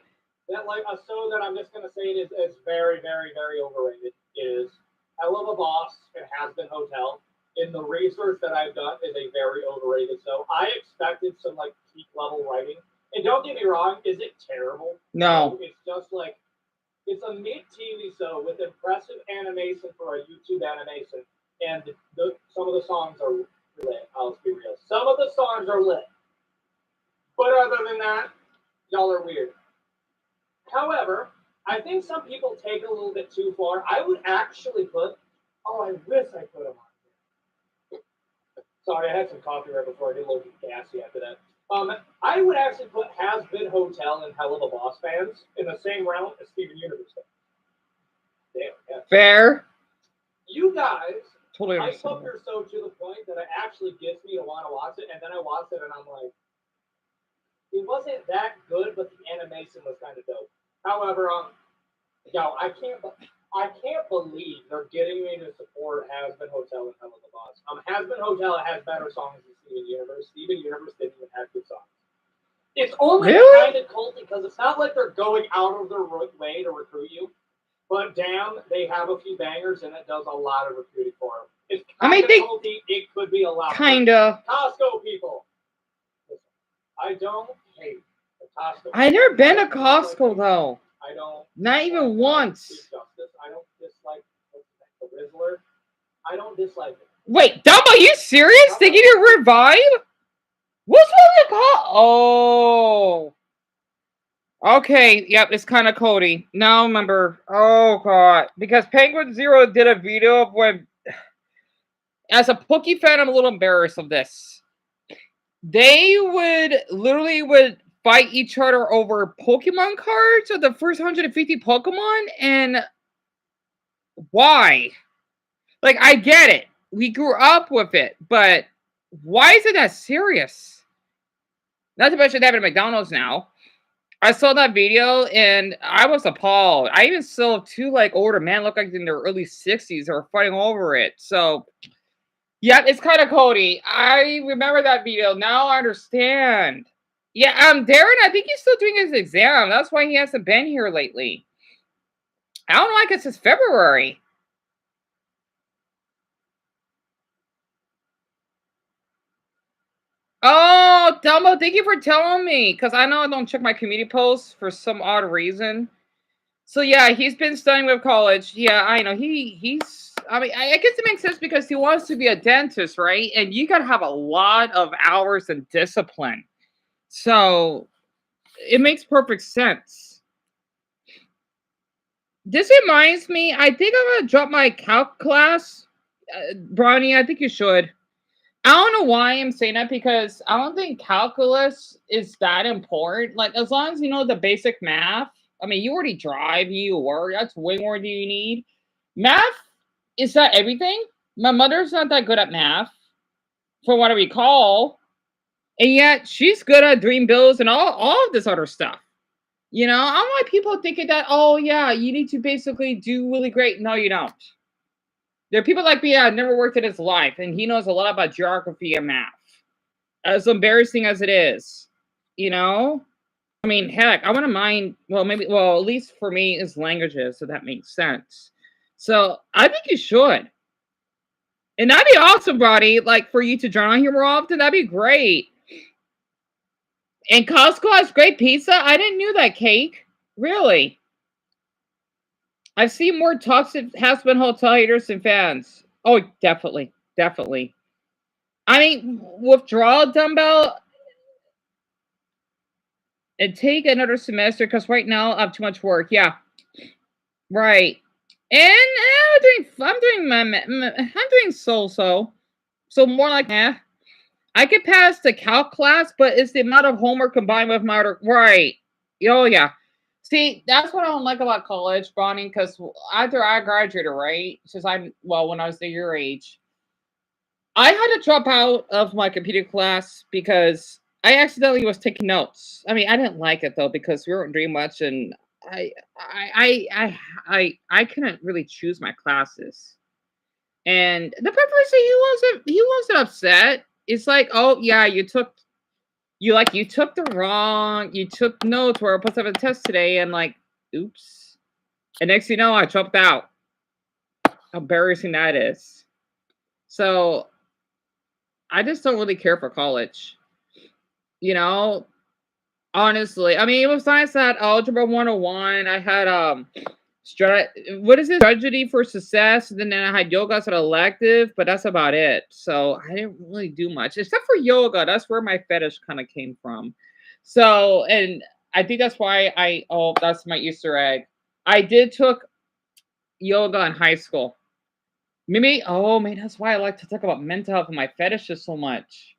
That like a show that I'm just gonna say it is very, very, very overrated is Hell of a Boss and Has Been Hotel. In the research that I've done, is a very overrated show. I expected some like peak level writing, and don't get me wrong, is it terrible? No. It's just like it's a mid TV show with impressive animation for a YouTube animation, and some of the songs are lit. I'll be real. Some of the songs are lit, but other than that, y'all are weird. However, I think some people take it a little bit too far. I would actually put. Oh, I wish I put them on here. Sorry, I had some coffee right before. I get a little gassy after that. I would actually put Has Been Hotel and Hell of a Boss fans in the same realm as Steven Universe fans. Damn. Yeah. Fair. You guys Totally hype understand. up your show to the point that it actually gets me to want to watch it, and then I watch it and I'm like, it wasn't that good, but the animation was kind of dope. However, I can't believe they're getting me to support Has Been Hotel and Hell of a Boss. Has Been Hotel has better songs than Steven Universe. Steven Universe didn't even have good songs. It's only kind of culty because it's not like they're going out of their way to recruit you. But damn, they have a few bangers and it does a lot of recruiting for them. It's kind of culty. It could be a lot. Kinda. Costco people. Listen, I don't hate the Costco. I've never been to Costco though. I don't. Not even once. Justice. I don't dislike the Rizzler. I don't dislike it. Wait, Dumbo, are you serious? They give you a revive? What's wrong with Oh. Okay, yep, it's kind of Cody. Now remember. Oh, God. Because Penguin Zero did a video of when... As a Pokey fan, I'm a little embarrassed of this. They would fight each other over Pokemon cards of the first 150 Pokemon, and why? Like, I get it. We grew up with it, but why is it that serious? Not to mention they have it at McDonald's now. I saw that video and I was appalled. I even saw two like older men look like in their early 60s are fighting over it. So yeah, it's kind of Cody. I remember that video. Now I understand. Yeah, Darren, I think he's still doing his exam. That's why he hasn't been here lately. I don't know, I guess it's February. Oh, Dumbo, thank you for telling me. Because I know I don't check my community posts for some odd reason. So yeah, he's been studying with college. Yeah, I know. He's I mean, I guess it makes sense because he wants to be a dentist, right? And you gotta have a lot of hours and discipline. So it makes perfect sense. This reminds me, I think I'm gonna drop my calc class. Bronny, I think you should. I don't know why I'm saying that because I don't think calculus is that important. Like, as long as you know the basic math, I mean, you already drive, you work, that's way more than you need. Math is that everything? My mother's not that good at math, from what I recall. And yet, she's good at doing bills and all of this other stuff. You know, I don't like people thinking that, oh, yeah, you need to basically do really great. No, you don't. There are people like me that never worked in his life, and he knows a lot about geography and math. As embarrassing as it is, you know? I mean, heck, I wouldn't mind, at least for me, is languages, so that makes sense. So, I think you should. And that'd be awesome, Brody, like, for you to join on here more often, that'd be great. And Costco has great pizza? I didn't know that, Cake. Really? I've seen more toxic has-been hotel haters than fans. Oh, definitely. Definitely. I mean, withdraw, Dumbbell, and take another semester because right now I have too much work. Yeah. Right. And I'm doing so. So more like, I could pass the calc class, but it's the amount of homework combined with my other, right. Oh, yeah. See, that's what I don't like about college, Bonnie, because after I graduated, right, when I was your age, I had to drop out of my computer class because I accidentally was taking notes. I mean, I didn't like it, though, because we weren't doing much, and I couldn't really choose my classes. And the professor, he wasn't upset. It's like, oh, yeah, you took notes where I supposed to have a test today, and like, oops. And next you know, I dropped out. How embarrassing that is. So I just don't really care for college. You know, honestly. I mean, it was nice that Algebra 101. I had strategy for success, and then I had yoga as an elective, but that's about it. So I didn't really do much except for yoga. That's where my fetish kind of came from. So, and I think that's why that's my Easter egg. I did took yoga in high school. Maybe, that's why I like to talk about mental health and my fetishes so much.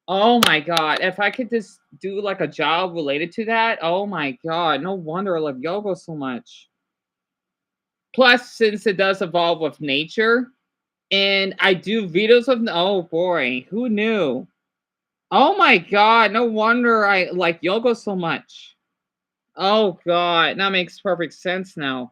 Oh my God. If I could just do like a job related to that, oh my God. No wonder I love yoga so much. Plus, since it does evolve with nature, and I do videos of, oh boy, who knew? Oh my God, no wonder I like yoga so much. Oh God, that makes perfect sense now.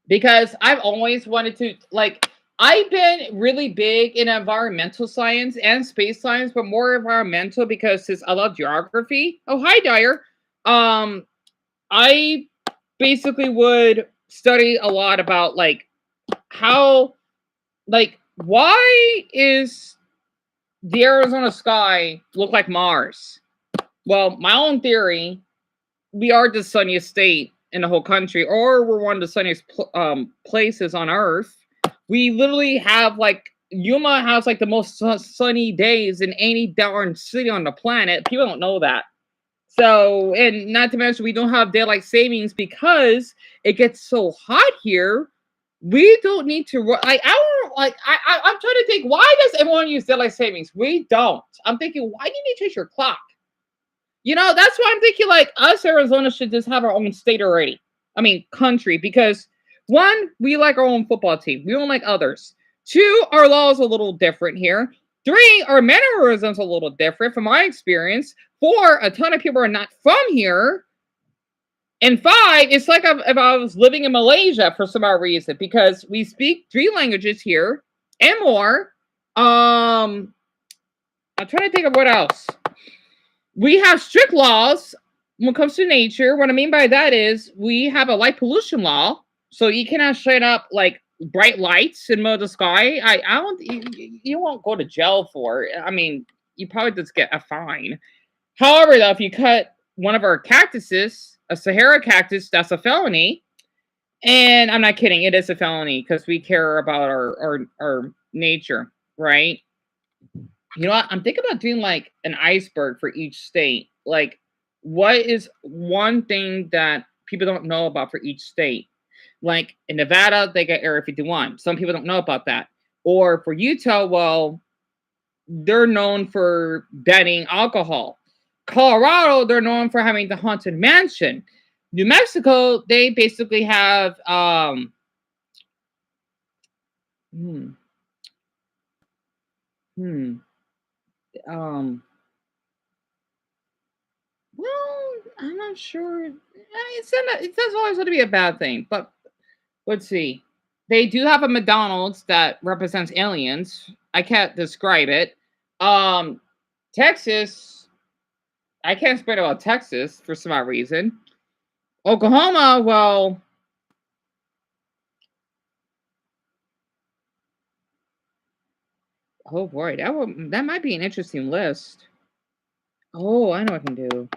Because I've always wanted to, like, I've been really big in environmental science and space science, but more environmental because since I love geography. Oh, hi, Dyer. I basically would study a lot about like how, like, why is the Arizona sky look like Mars? Well, my own theory, we are the sunniest state in the whole country, or we're one of the sunniest places on Earth. We literally have like Yuma has like the most sunny days in any darn city on the planet. People don't know that. So, and not to mention, we don't have daylight savings because it gets so hot here. We don't need to like I'm trying to think, why does everyone use daylight savings? We don't. I'm thinking, why do you need to change your clock? You know, that's why I'm thinking like us Arizona should just have our own state already. I mean, country, because one, we like our own football team. We don't like others. Two, our law is a little different here. Three, our mannerisms a little different from my experience. Four, a ton of people are not from here. And five, it's like if I was living in Malaysia for some odd reason, because we speak 3 languages here and more. I'm trying to think of what else. We have strict laws when it comes to nature. What I mean by that is we have a light pollution law, so you cannot shut up like bright lights in the middle of the sky. I don't. You won't go to jail for it. I mean, you probably just get a fine. However, though, if you cut one of our cactuses, a Sahara cactus, that's a felony. And I'm not kidding; it is a felony because we care about our nature, right? You know what? I'm thinking about doing like an iceberg for each state. Like, what is one thing that people don't know about for each state? Like in Nevada, they got Area 51. Some people don't know about that. Or for Utah, well, they're known for banning alcohol. Colorado, they're known for having the Haunted Mansion. New Mexico, they basically have hmm, hmm, well, I'm not sure. It doesn't always have to be a bad thing, but let's see. They do have a McDonald's that represents aliens. I can't describe it. Texas, I can't speak about Texas for some odd reason. Oklahoma, well, oh boy, that might be an interesting list. Oh, I know what I can do.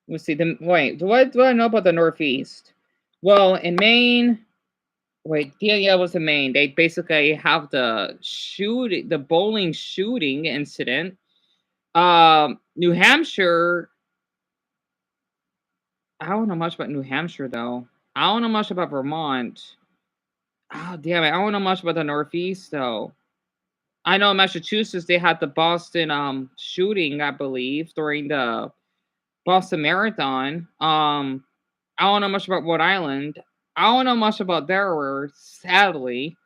Let's see. Wait, what do I know about the Northeast? Well, in Maine, wait, yeah, was in Maine. They basically have the bowling shooting incident. New Hampshire. I don't know much about New Hampshire though. I don't know much about Vermont. Oh damn it! I don't know much about the Northeast though. I know in Massachusetts they had the Boston shooting, I believe, during the Boston Marathon. I don't know much about Rhode Island. I don't know much about Delaware, sadly.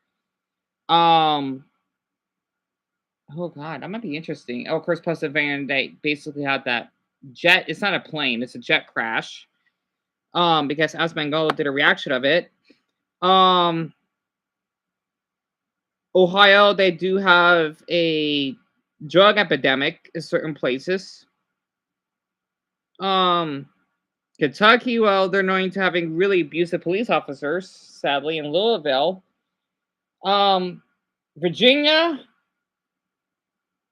Um, oh god, that might be interesting. Oh, of course, Pennsylvania, they basically had that jet. It's not a plane; it's a jet crash. Because Asmongold did a reaction of it. Um, Ohio, they do have a drug epidemic in certain places. Kentucky, well, they're known to having really abusive police officers, sadly, in Louisville. Virginia,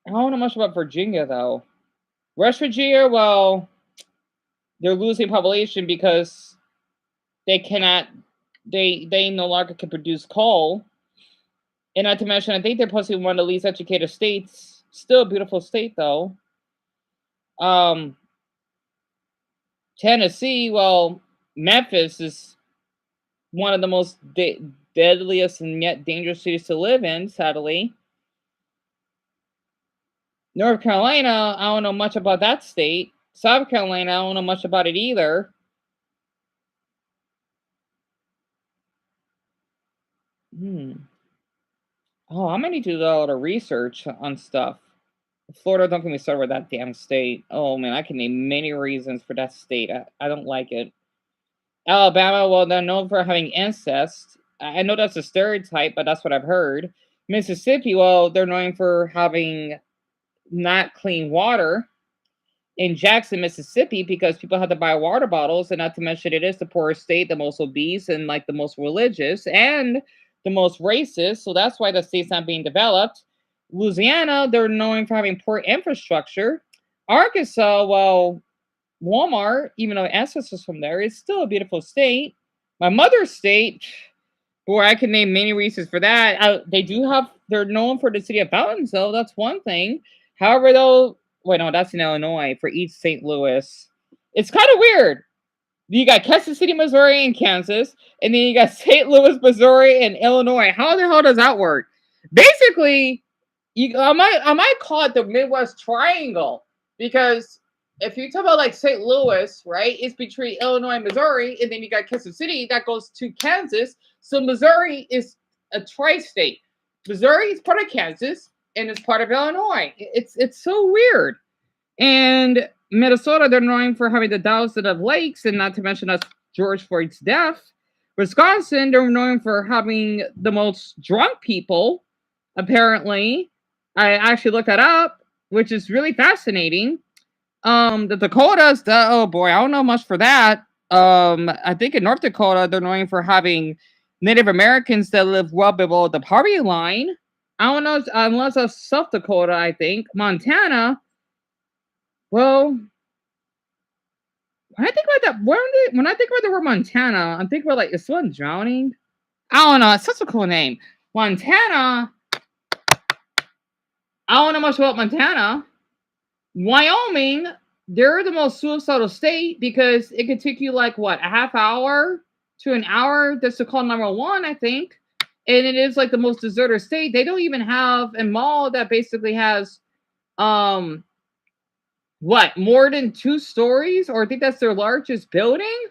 I don't know much about Virginia though. West Virginia, well, they're losing population because they cannot, they no longer can produce coal. And not to mention, I think they're supposed to be one of the least educated states. Still a beautiful state though. Tennessee, well, Memphis is one of the most deadliest and yet dangerous cities to live in, sadly. North Carolina, I don't know much about that state. South Carolina, I don't know much about it either. Oh, I'm gonna do a lot of research on stuff. Florida, don't get me started with that damn state. Oh man, I can name many reasons for that state. I don't like it. Alabama, well, they're known for having incest. I know that's a stereotype, but that's what I've heard. Mississippi, well, they're known for having not clean water. In Jackson, Mississippi, because people have to buy water bottles, and not to mention it is the poorest state, the most obese, and like the most religious, and the most racist. So that's why the state's not being developed. Louisiana, they're known for having poor infrastructure. Arkansas, well, Walmart, even though ancestors from there, is still a beautiful state. My mother's state, Boy, I can name many reasons for that. They do have, they're known for the city of fountains, though. That's one thing. However, though, wait, no, that's in Illinois for East St. Louis. It's kind of weird. You got Kansas City, Missouri, and Kansas, and then you got St. Louis, Missouri, and Illinois. How the hell does that work? Basically, I might call it the Midwest Triangle, because if you talk about like St. Louis, right, it's between Illinois and Missouri, and then you got Kansas City that goes to Kansas. So Missouri is a tri-state. Missouri is part of Kansas and it's part of Illinois. It's so weird. And Minnesota, they're known for having the thousands of lakes, and not to mention that's George Floyd's death. Wisconsin, they're known for having the most drunk people, apparently. I actually looked that up, which is really fascinating. The Dakotas, oh boy, I don't know much for that. I think in North Dakota, they're known for having Native Americans that live well below the poverty line. I don't know, unless that's South Dakota, I think. Montana, well, when I think about that, when I think about the word Montana, I'm thinking about like, is someone drowning? I don't know. It's such a cool name. Montana. I don't know much about Montana. Wyoming, they're the most suicidal state because it could take you like what, a half hour to an hour just to call 911, I think. And it is like the most deserted state. They don't even have a mall that basically has what, more than 2 stories, or I think that's their largest building.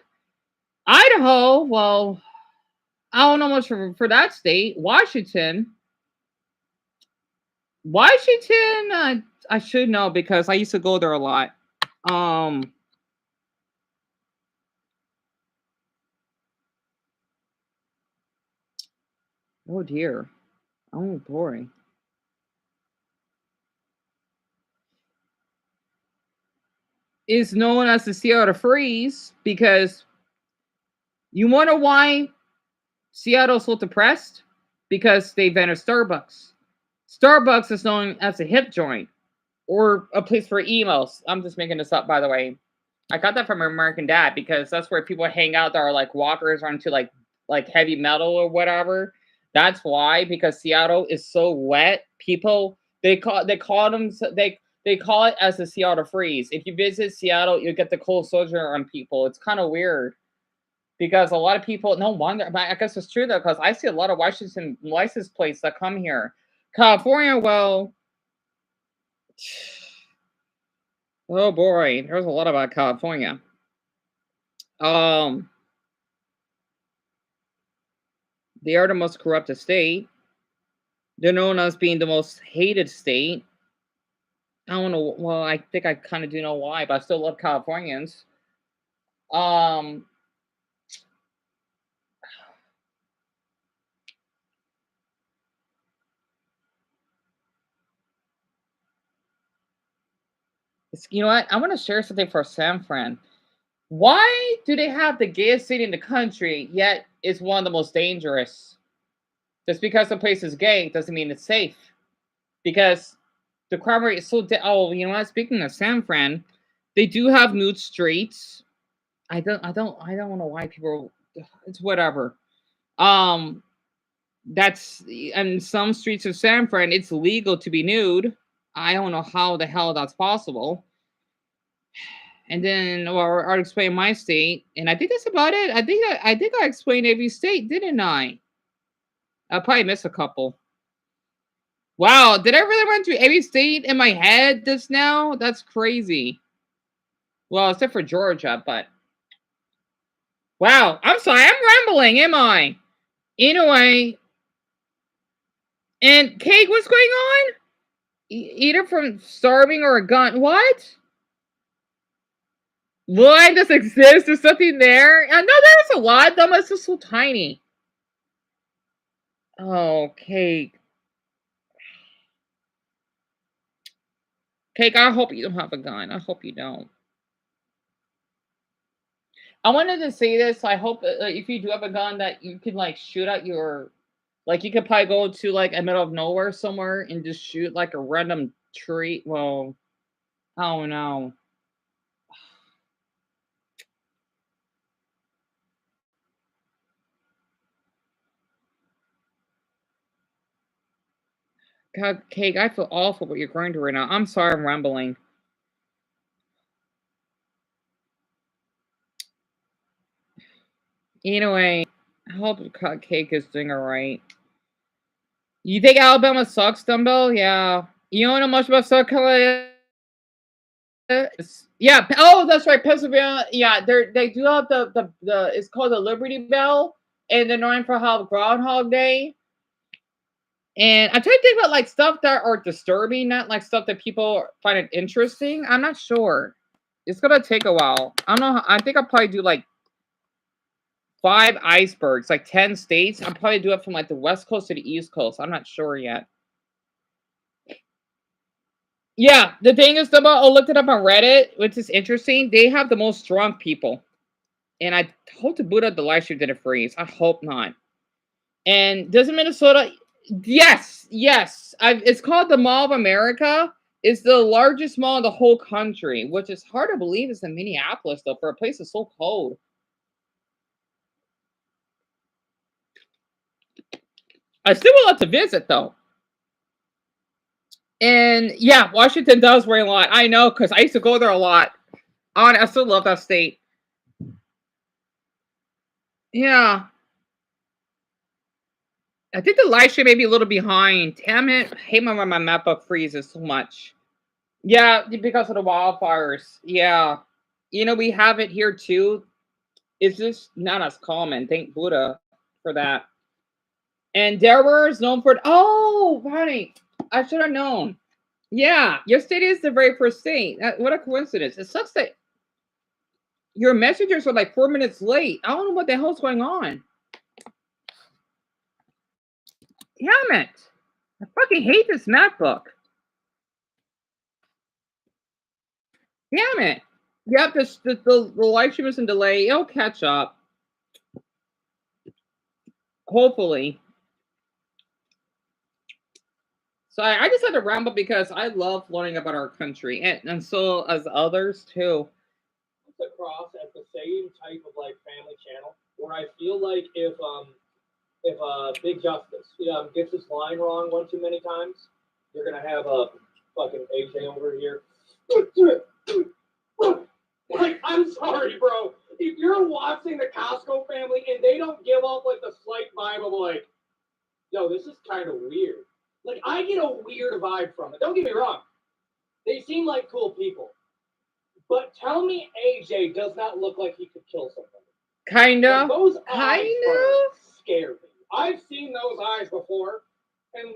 Idaho, well, I don't know much for that state. Washington, I should know because I used to go there a lot. Oh dear. Oh boy. Is known as the Seattle Freeze because you wonder why Seattle's so depressed? Because they invented Starbucks. Starbucks is known as a hip joint or a place for emails. I'm just making this up, by the way. I got that from American Dad because that's where people hang out that are like walkers or into like heavy metal or whatever. That's why, because Seattle is so wet. People they call it as the Seattle Freeze. If you visit Seattle, you get the cold soldier on people. It's kind of weird because a lot of people. No wonder, but I guess it's true though because I see a lot of Washington license plates that come here. California, well. Oh boy, there's a lot about California. They are the most corrupted state. They're known as being the most hated state. I don't know. Well, I think I kind of do know why, but I still love Californians. You know what? I want to share something for San Fran. Why do they have the gayest city in the country, yet it's one of the most dangerous? Just because the place is gay doesn't mean it's safe. Because the crime rate is so. Oh, you know what? Speaking of San Fran, they do have nude streets. I don't know why people. It's whatever. That's in some streets of San Fran. It's legal to be nude. I don't know how the hell that's possible. And then, well, I'll explain my state, and I think that's about it. I think I explained every state, didn't I? I probably missed a couple. Wow, did I really run through every state in my head just now? That's crazy. Well, except for Georgia, but wow, I'm sorry, I'm rambling, am I? Anyway, and Cake, what's going on? Either from starving or a gun. What? What? Does exist? There's something there? I know there's a lot, though, but it's just so tiny. Oh, Cake. Cake, I hope you don't have a gun. I hope you don't. I wanted to say this. I hope if you do have a gun that you can like shoot at your, like you could probably go to like a middle of nowhere somewhere and just shoot like a random tree. Well, I don't know. Cake, I feel awful what you're going through right now. I'm sorry I'm rambling. Anyway, I hope Cake is doing alright. You think Alabama sucks, Dumbbell? Yeah. You don't know much about South Carolina? Yeah. Oh, that's right. Pennsylvania. Yeah, they do have the it's called the Liberty Bell, and they're known for have Groundhog Day. And I'm trying to think about like stuff that are disturbing, not like stuff that people find it interesting. I'm not sure. It's gonna take a while. I don't know. I think I'll probably do like 5 icebergs, like 10 states. I'll probably do it from like the West Coast to the East Coast. I'm not sure yet. Yeah, the thing is about I looked it up on Reddit, which is interesting. They have the most drunk people. And I hope to boot up the live stream didn't freeze. I hope not. And doesn't Minnesota? Yes, yes. It's called the Mall of America. It's the largest mall in the whole country, which is hard to believe is in Minneapolis, though, for a place that's so cold. I still would love to visit, though. And yeah, Washington does rain a lot. I know, because I used to go there a lot. I still love that state. Yeah. I think the live stream may be a little behind. Damn it. I hate when my MacBook freezes so much. Yeah, because of the wildfires. Yeah. You know, we have it here too. It's just not as common. Thank Buddha for that. And Delaware is known for... Oh, honey. I should have known. Yeah, your state is the very first state. What a coincidence. It sucks that your messengers are like 4 minutes late. I don't know what the hell's going on. Damn it. I fucking hate this MacBook. Damn it. Yep, the live stream is in delay. It'll catch up. Hopefully. So I just had to ramble because I love learning about our country. And so as others too. Across at the same type of like family channel where I feel like if Big Justice gets his line wrong one too many times, you're gonna have a fucking AJ over here. Like, I'm sorry, bro. If you're watching the Costco family and they don't give off like the slight vibe of like, yo, this is kind of weird. Like, I get a weird vibe from it. Don't get me wrong. They seem like cool people. But tell me AJ does not look like he could kill somebody. Kinda. Those eyes scare me. I've seen those eyes before, and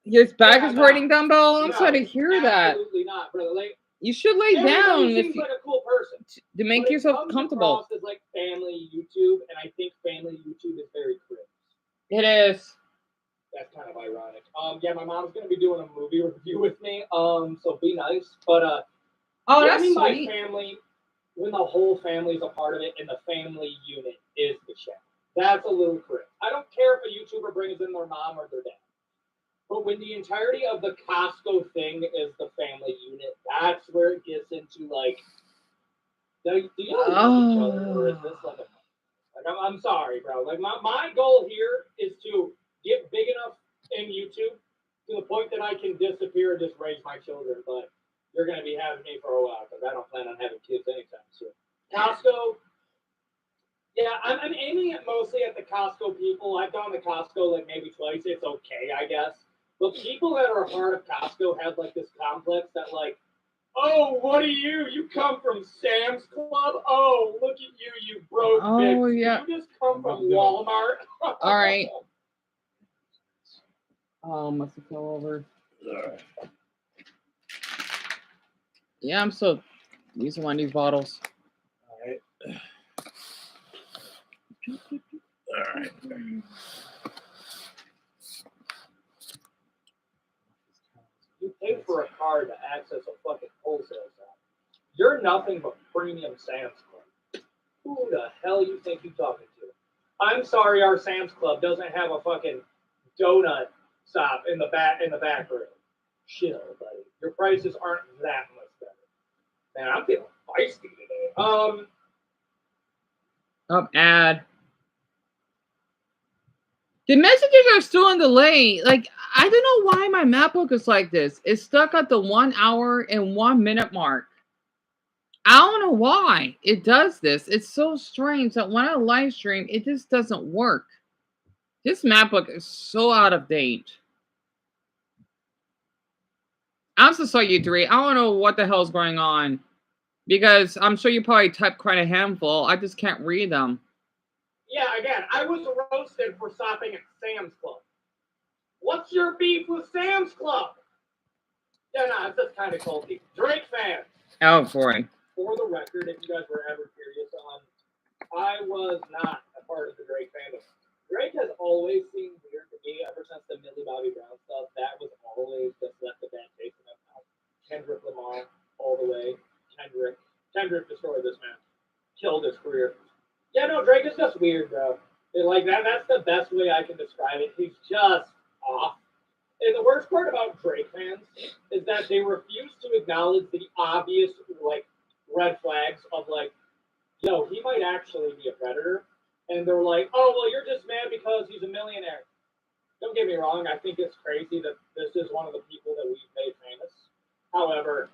his back is hurting, Dumbo. I'm sorry to hear that. Absolutely not, brother. Like, you should lay down seems like a cool person to make yourself comfortable. As like family YouTube, and I think family YouTube is very cringe. It is. That's kind of ironic. Yeah, my mom's gonna be doing a movie review with me. So be nice, but oh, that's sweet. My family, when the whole family is a part of it, and the family unit is the channel. That's a little cringe. I don't care if a YouTuber brings in their mom or their dad. But when the entirety of the Costco thing is the family unit, that's where it gets into like, do you love each other, or is this like I'm sorry, bro. Like my goal here is to get big enough in YouTube to the point that I can disappear and just raise my children. But you're going to be having me for a while because I don't plan on having kids anytime soon. Costco, yeah, I'm aiming it mostly at the Costco people. I've gone to Costco like maybe twice. It's okay, I guess. But people that are a part of Costco have like this complex that like, oh, what are you? You come from Sam's Club? Oh, look at you, you broke bitch. Yeah. You just come from Walmart. All right. Oh, must have fell over. Yeah, I'm still using one of these bottles. All right. All right. You pay for a card to access a fucking wholesale shop. You're nothing but premium Sam's Club. Who the hell you think you're talking to? I'm sorry, our Sam's Club doesn't have a fucking donut shop in the back room. Chill, buddy. Your prices aren't that much better. Man, I'm feeling feisty today. Ad. The messages are still in delay. Like, I don't know why my MacBook is like this. It's stuck at the 1 hour and 1 minute mark. I don't know why it does this. It's so strange that when I live stream, it just doesn't work. This MacBook is so out of date. I'm so sorry, you three. I don't know what the hell's going on. Because I'm sure you probably typed quite a handful. I just can't read them. Yeah, again, I was roasted for stopping at Sam's Club. What's your beef with Sam's Club? Yeah, no, it's just kind of culty. Drake fans. Oh, boy. For the record, if you guys were ever curious, I was not a part of the Drake fandom. Drake has always seemed weird to me ever since the Millie Bobby Brown stuff. That was always just left a bad taste in my mouth. Kendrick Lamar, all the way. Kendrick destroyed this man. Killed his career. Yeah, no, Drake is just weird, bro. Like that's the best way I can describe it. He's just off. And the worst part about Drake fans is that they refuse to acknowledge the obvious like red flags of like, yo, he might actually be a predator. And they're like, oh well, you're just mad because he's a millionaire. Don't get me wrong, I think it's crazy that this is one of the people that we've made famous. However,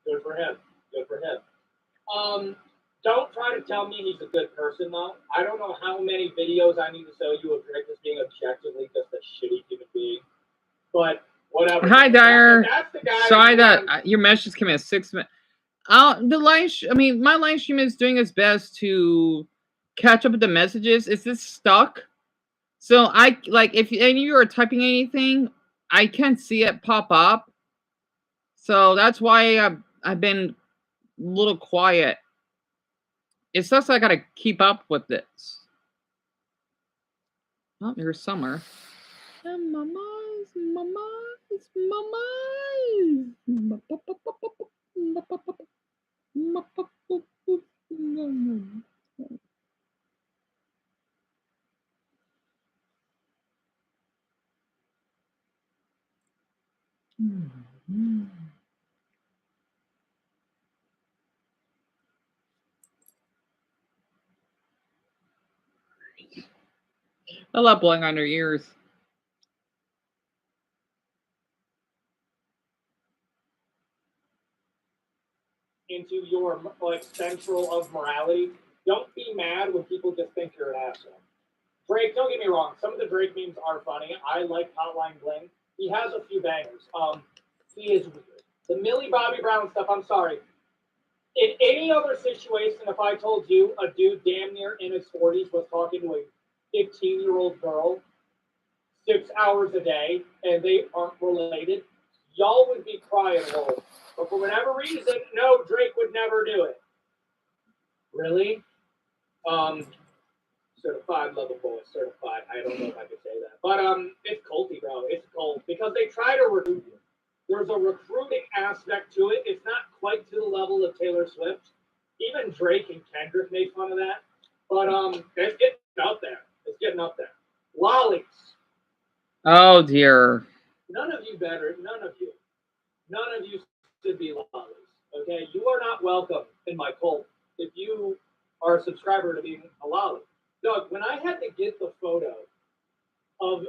good for him. Good for him. Don't try to tell me he's a good person, though. I don't know how many videos I need to show you of Drake as being objectively just a shitty human being. But whatever. Hi, Dyer. That's the guy. Sorry that your message came in at 6 minutes. My live stream is doing its best to catch up with the messages. Is this stuck? So if any of you are typing anything, I can't see it pop up. So that's why I've been a little quiet. It sucks I gotta keep up with this. Oh, here's Summer. I love blowing on your ears. Into your like central of morality. Don't be mad when people just think you're an asshole. Drake, don't get me wrong. Some of the Drake memes are funny. I like Hotline Bling. He has a few bangers. He is weird. The Millie Bobby Brown stuff, I'm sorry. In any other situation, if I told you a dude damn near in his 40s was talking to a 15-year-old girl 6 hours a day and they aren't related, y'all would be crying wolf. But for whatever reason, no, Drake would never do it. Really? Certified lover boy, certified. I don't know if I could say that. But it's culty, bro. It's cold. Because they try to recruit you. There's a recruiting aspect to it. It's not quite to the level of Taylor Swift. Even Drake and Kendrick made fun of that. But it's getting up there. It's getting up there. Lollies. Oh dear. None of you should be lollies. Okay? You are not welcome in my cult if you are a subscriber to being a lolly. Doug, when I had to get the photo of,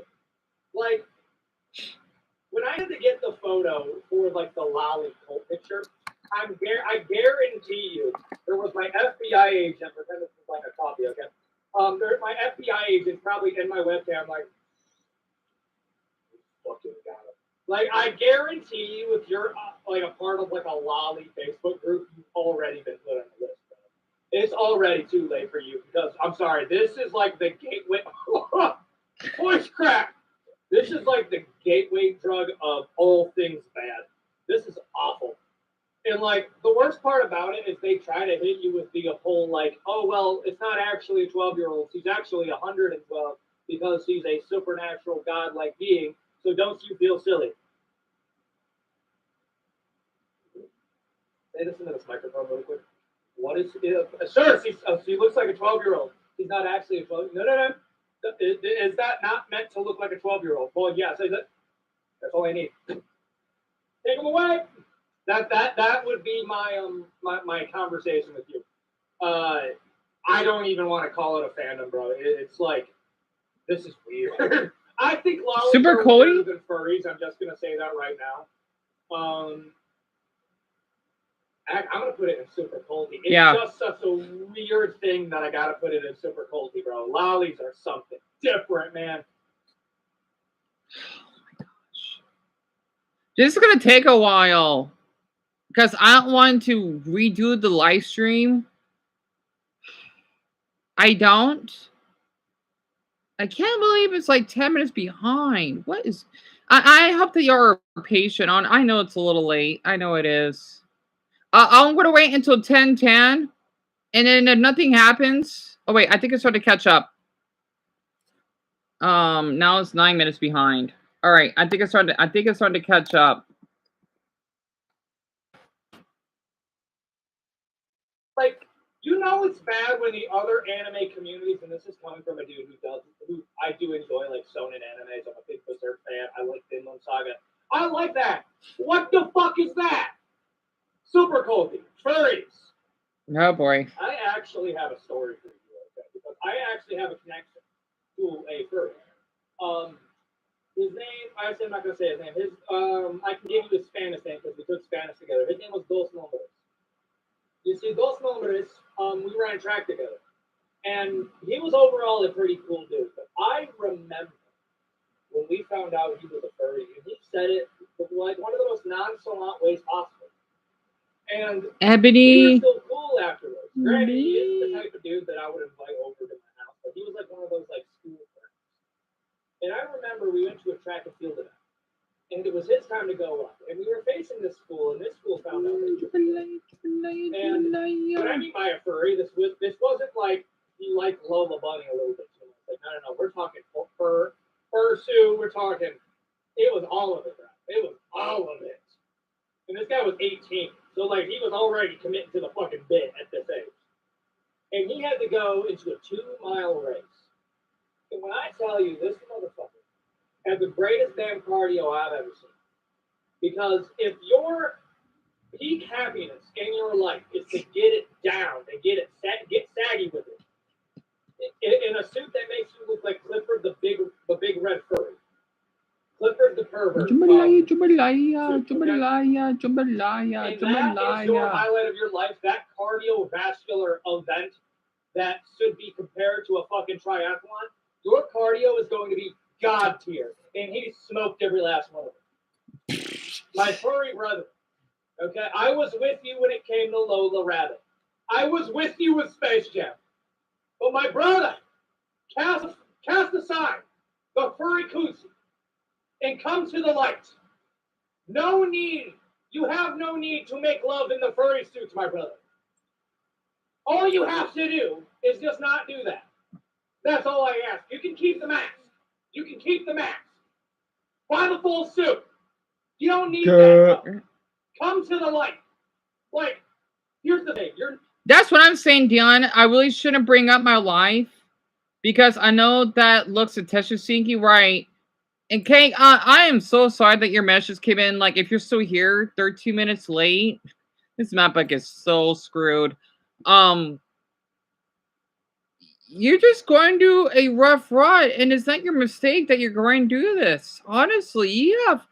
like, when I had to get the photo for, like, the lolly cult picture, I guarantee you, there was my FBI agent, pretend this is like a copy, okay? My FBI agent probably in my webcam, like, fucking got it. Like, I guarantee you, if you're, like, a part of, like, a lolly Facebook group, you've already been put on the list. It's already too late for you because I'm sorry. This is like the gateway. Voice crack. This is like the gateway drug of all things bad. This is awful. And like the worst part about it is they try to hit you with the whole like, oh well, it's not actually a 12-year-old. She's actually 112 because she's a supernatural godlike being. So don't you feel silly? Say this into this microphone really quick. What is sir? She looks like a 12-year-old. She's not actually a 12. No. Is that not meant to look like a 12-year-old? Well, yes. That's all I need. Take them away. That would be my conversation with you. I don't even want to call it a fandom, bro. It's like This is weird. I think lollies Super are Cody? weirder than furries. I'm just gonna say that right now. I'm gonna put it in Super Colty. It's just such a weird thing that I gotta put it in Super Colty, bro. Lollies are something different, man. Oh my gosh. This is gonna take a while because I don't want to redo the live stream. I don't. I can't believe it's like 10 minutes behind. What is... I hope that you're patient on. I know it's a little late. I know it is. I'm going to wait until 10:10. And then if nothing happens... Oh, wait. I think it's starting to catch up. Now it's 9 minutes behind. All right. I think it's starting to catch up. Like, you know it's bad when the other anime communities, and this is coming from a dude who I do enjoy, like, shonen animes. I'm a big Berserk fan. I like Vinland Saga. I like that. What the fuck is that? Super Colty. Furries. Oh, boy. I actually have a story for you, okay? Because I actually have a connection to a furry. His name, I'm not going to say his name. I can give you his Spanish name because we took Spanish together. His name was Dos Nombres. You see, Dos Nombres, we ran track together. And he was overall a pretty cool dude. But I remember when we found out he was a furry, and he said it like one of the most nonchalant ways possible. And Ebony. we were still cool afterwards. Granted, he is the type of dude that I would invite over to my house, but he was like one of those like school friends. And I remember we went to a track and field event, and it was his time to go up. And we were facing this school, and this school found out that he was a furry. And what I mean by a furry, this wasn't like he liked Lola Bunny a little bit too much. Like, no, we're talking fursuit. We're talking. It was all of it, bro. It was all of it. And this guy was 18. So, like, he was already committing to the fucking bit at this age. And he had to go into a 2-mile race. And when I tell you, this motherfucker had the greatest damn cardio I've ever seen. Because if your peak happiness in your life is to get it down and get saggy with it, in a suit that makes you look like Clifford the big red furry. Clifford the pervert. Jambalaya. And that is your highlight of your life. That cardiovascular event that should be compared to a fucking triathlon. Your cardio is going to be god tier, and he smoked every last one of them. My furry brother. Okay, I was with you when it came to Lola Rabbit. I was with you with Space Jam. But my brother, cast aside the furry koozie and come to the light. No need. You have no need to make love in the furry suits, my brother. All you have to do is just not do that. That's all I ask. You can keep the mask. Buy the full suit. You don't need that stuff. Come to the light. Like, here's the thing. That's what I'm saying, Dion. I really shouldn't bring up my life because I know that looks at Teshusinki right. And Kay, I am so sorry that your message came in. Like, if you're still here, 13 minutes late, this map book is so screwed. You're just going through a rough ride, and it's not your mistake that you're going to do this. Honestly, you have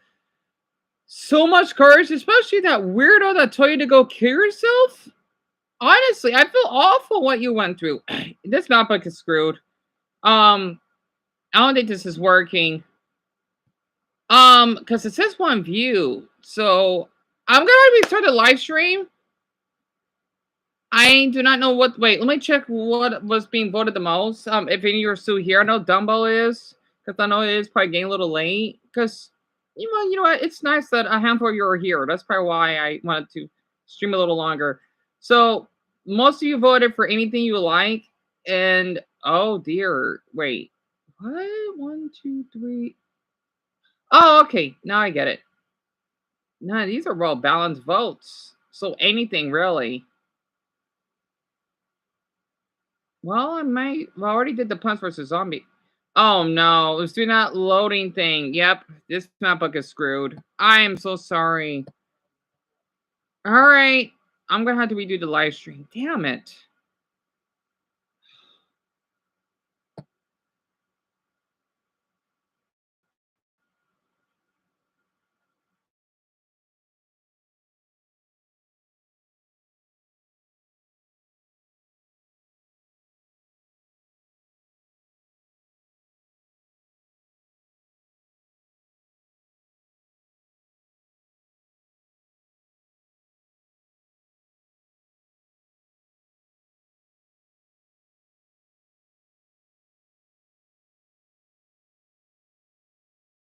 so much courage, especially that weirdo that told you to go kill yourself. Honestly, I feel awful what you went through. This map book is screwed. I don't think this is working. Because it says 1 view. So I'm gonna restart the live stream. I do not know what. Wait, let me check what was being voted the most. If any of you are still here, I know Dumbo is, because I know it is probably getting a little late. Because you know what? It's nice that a handful of you are here. That's probably why I wanted to stream a little longer. So most of you voted for anything you like, and oh dear, wait, what? 1, 2, 3. Oh, okay. Now I get it. No, these are well balanced votes. So anything really. Well, I already did the Plants vs. Zombie. Oh no, let's do that loading thing. Yep, this map book is screwed. I am so sorry. All right, I'm gonna have to redo the live stream. Damn it.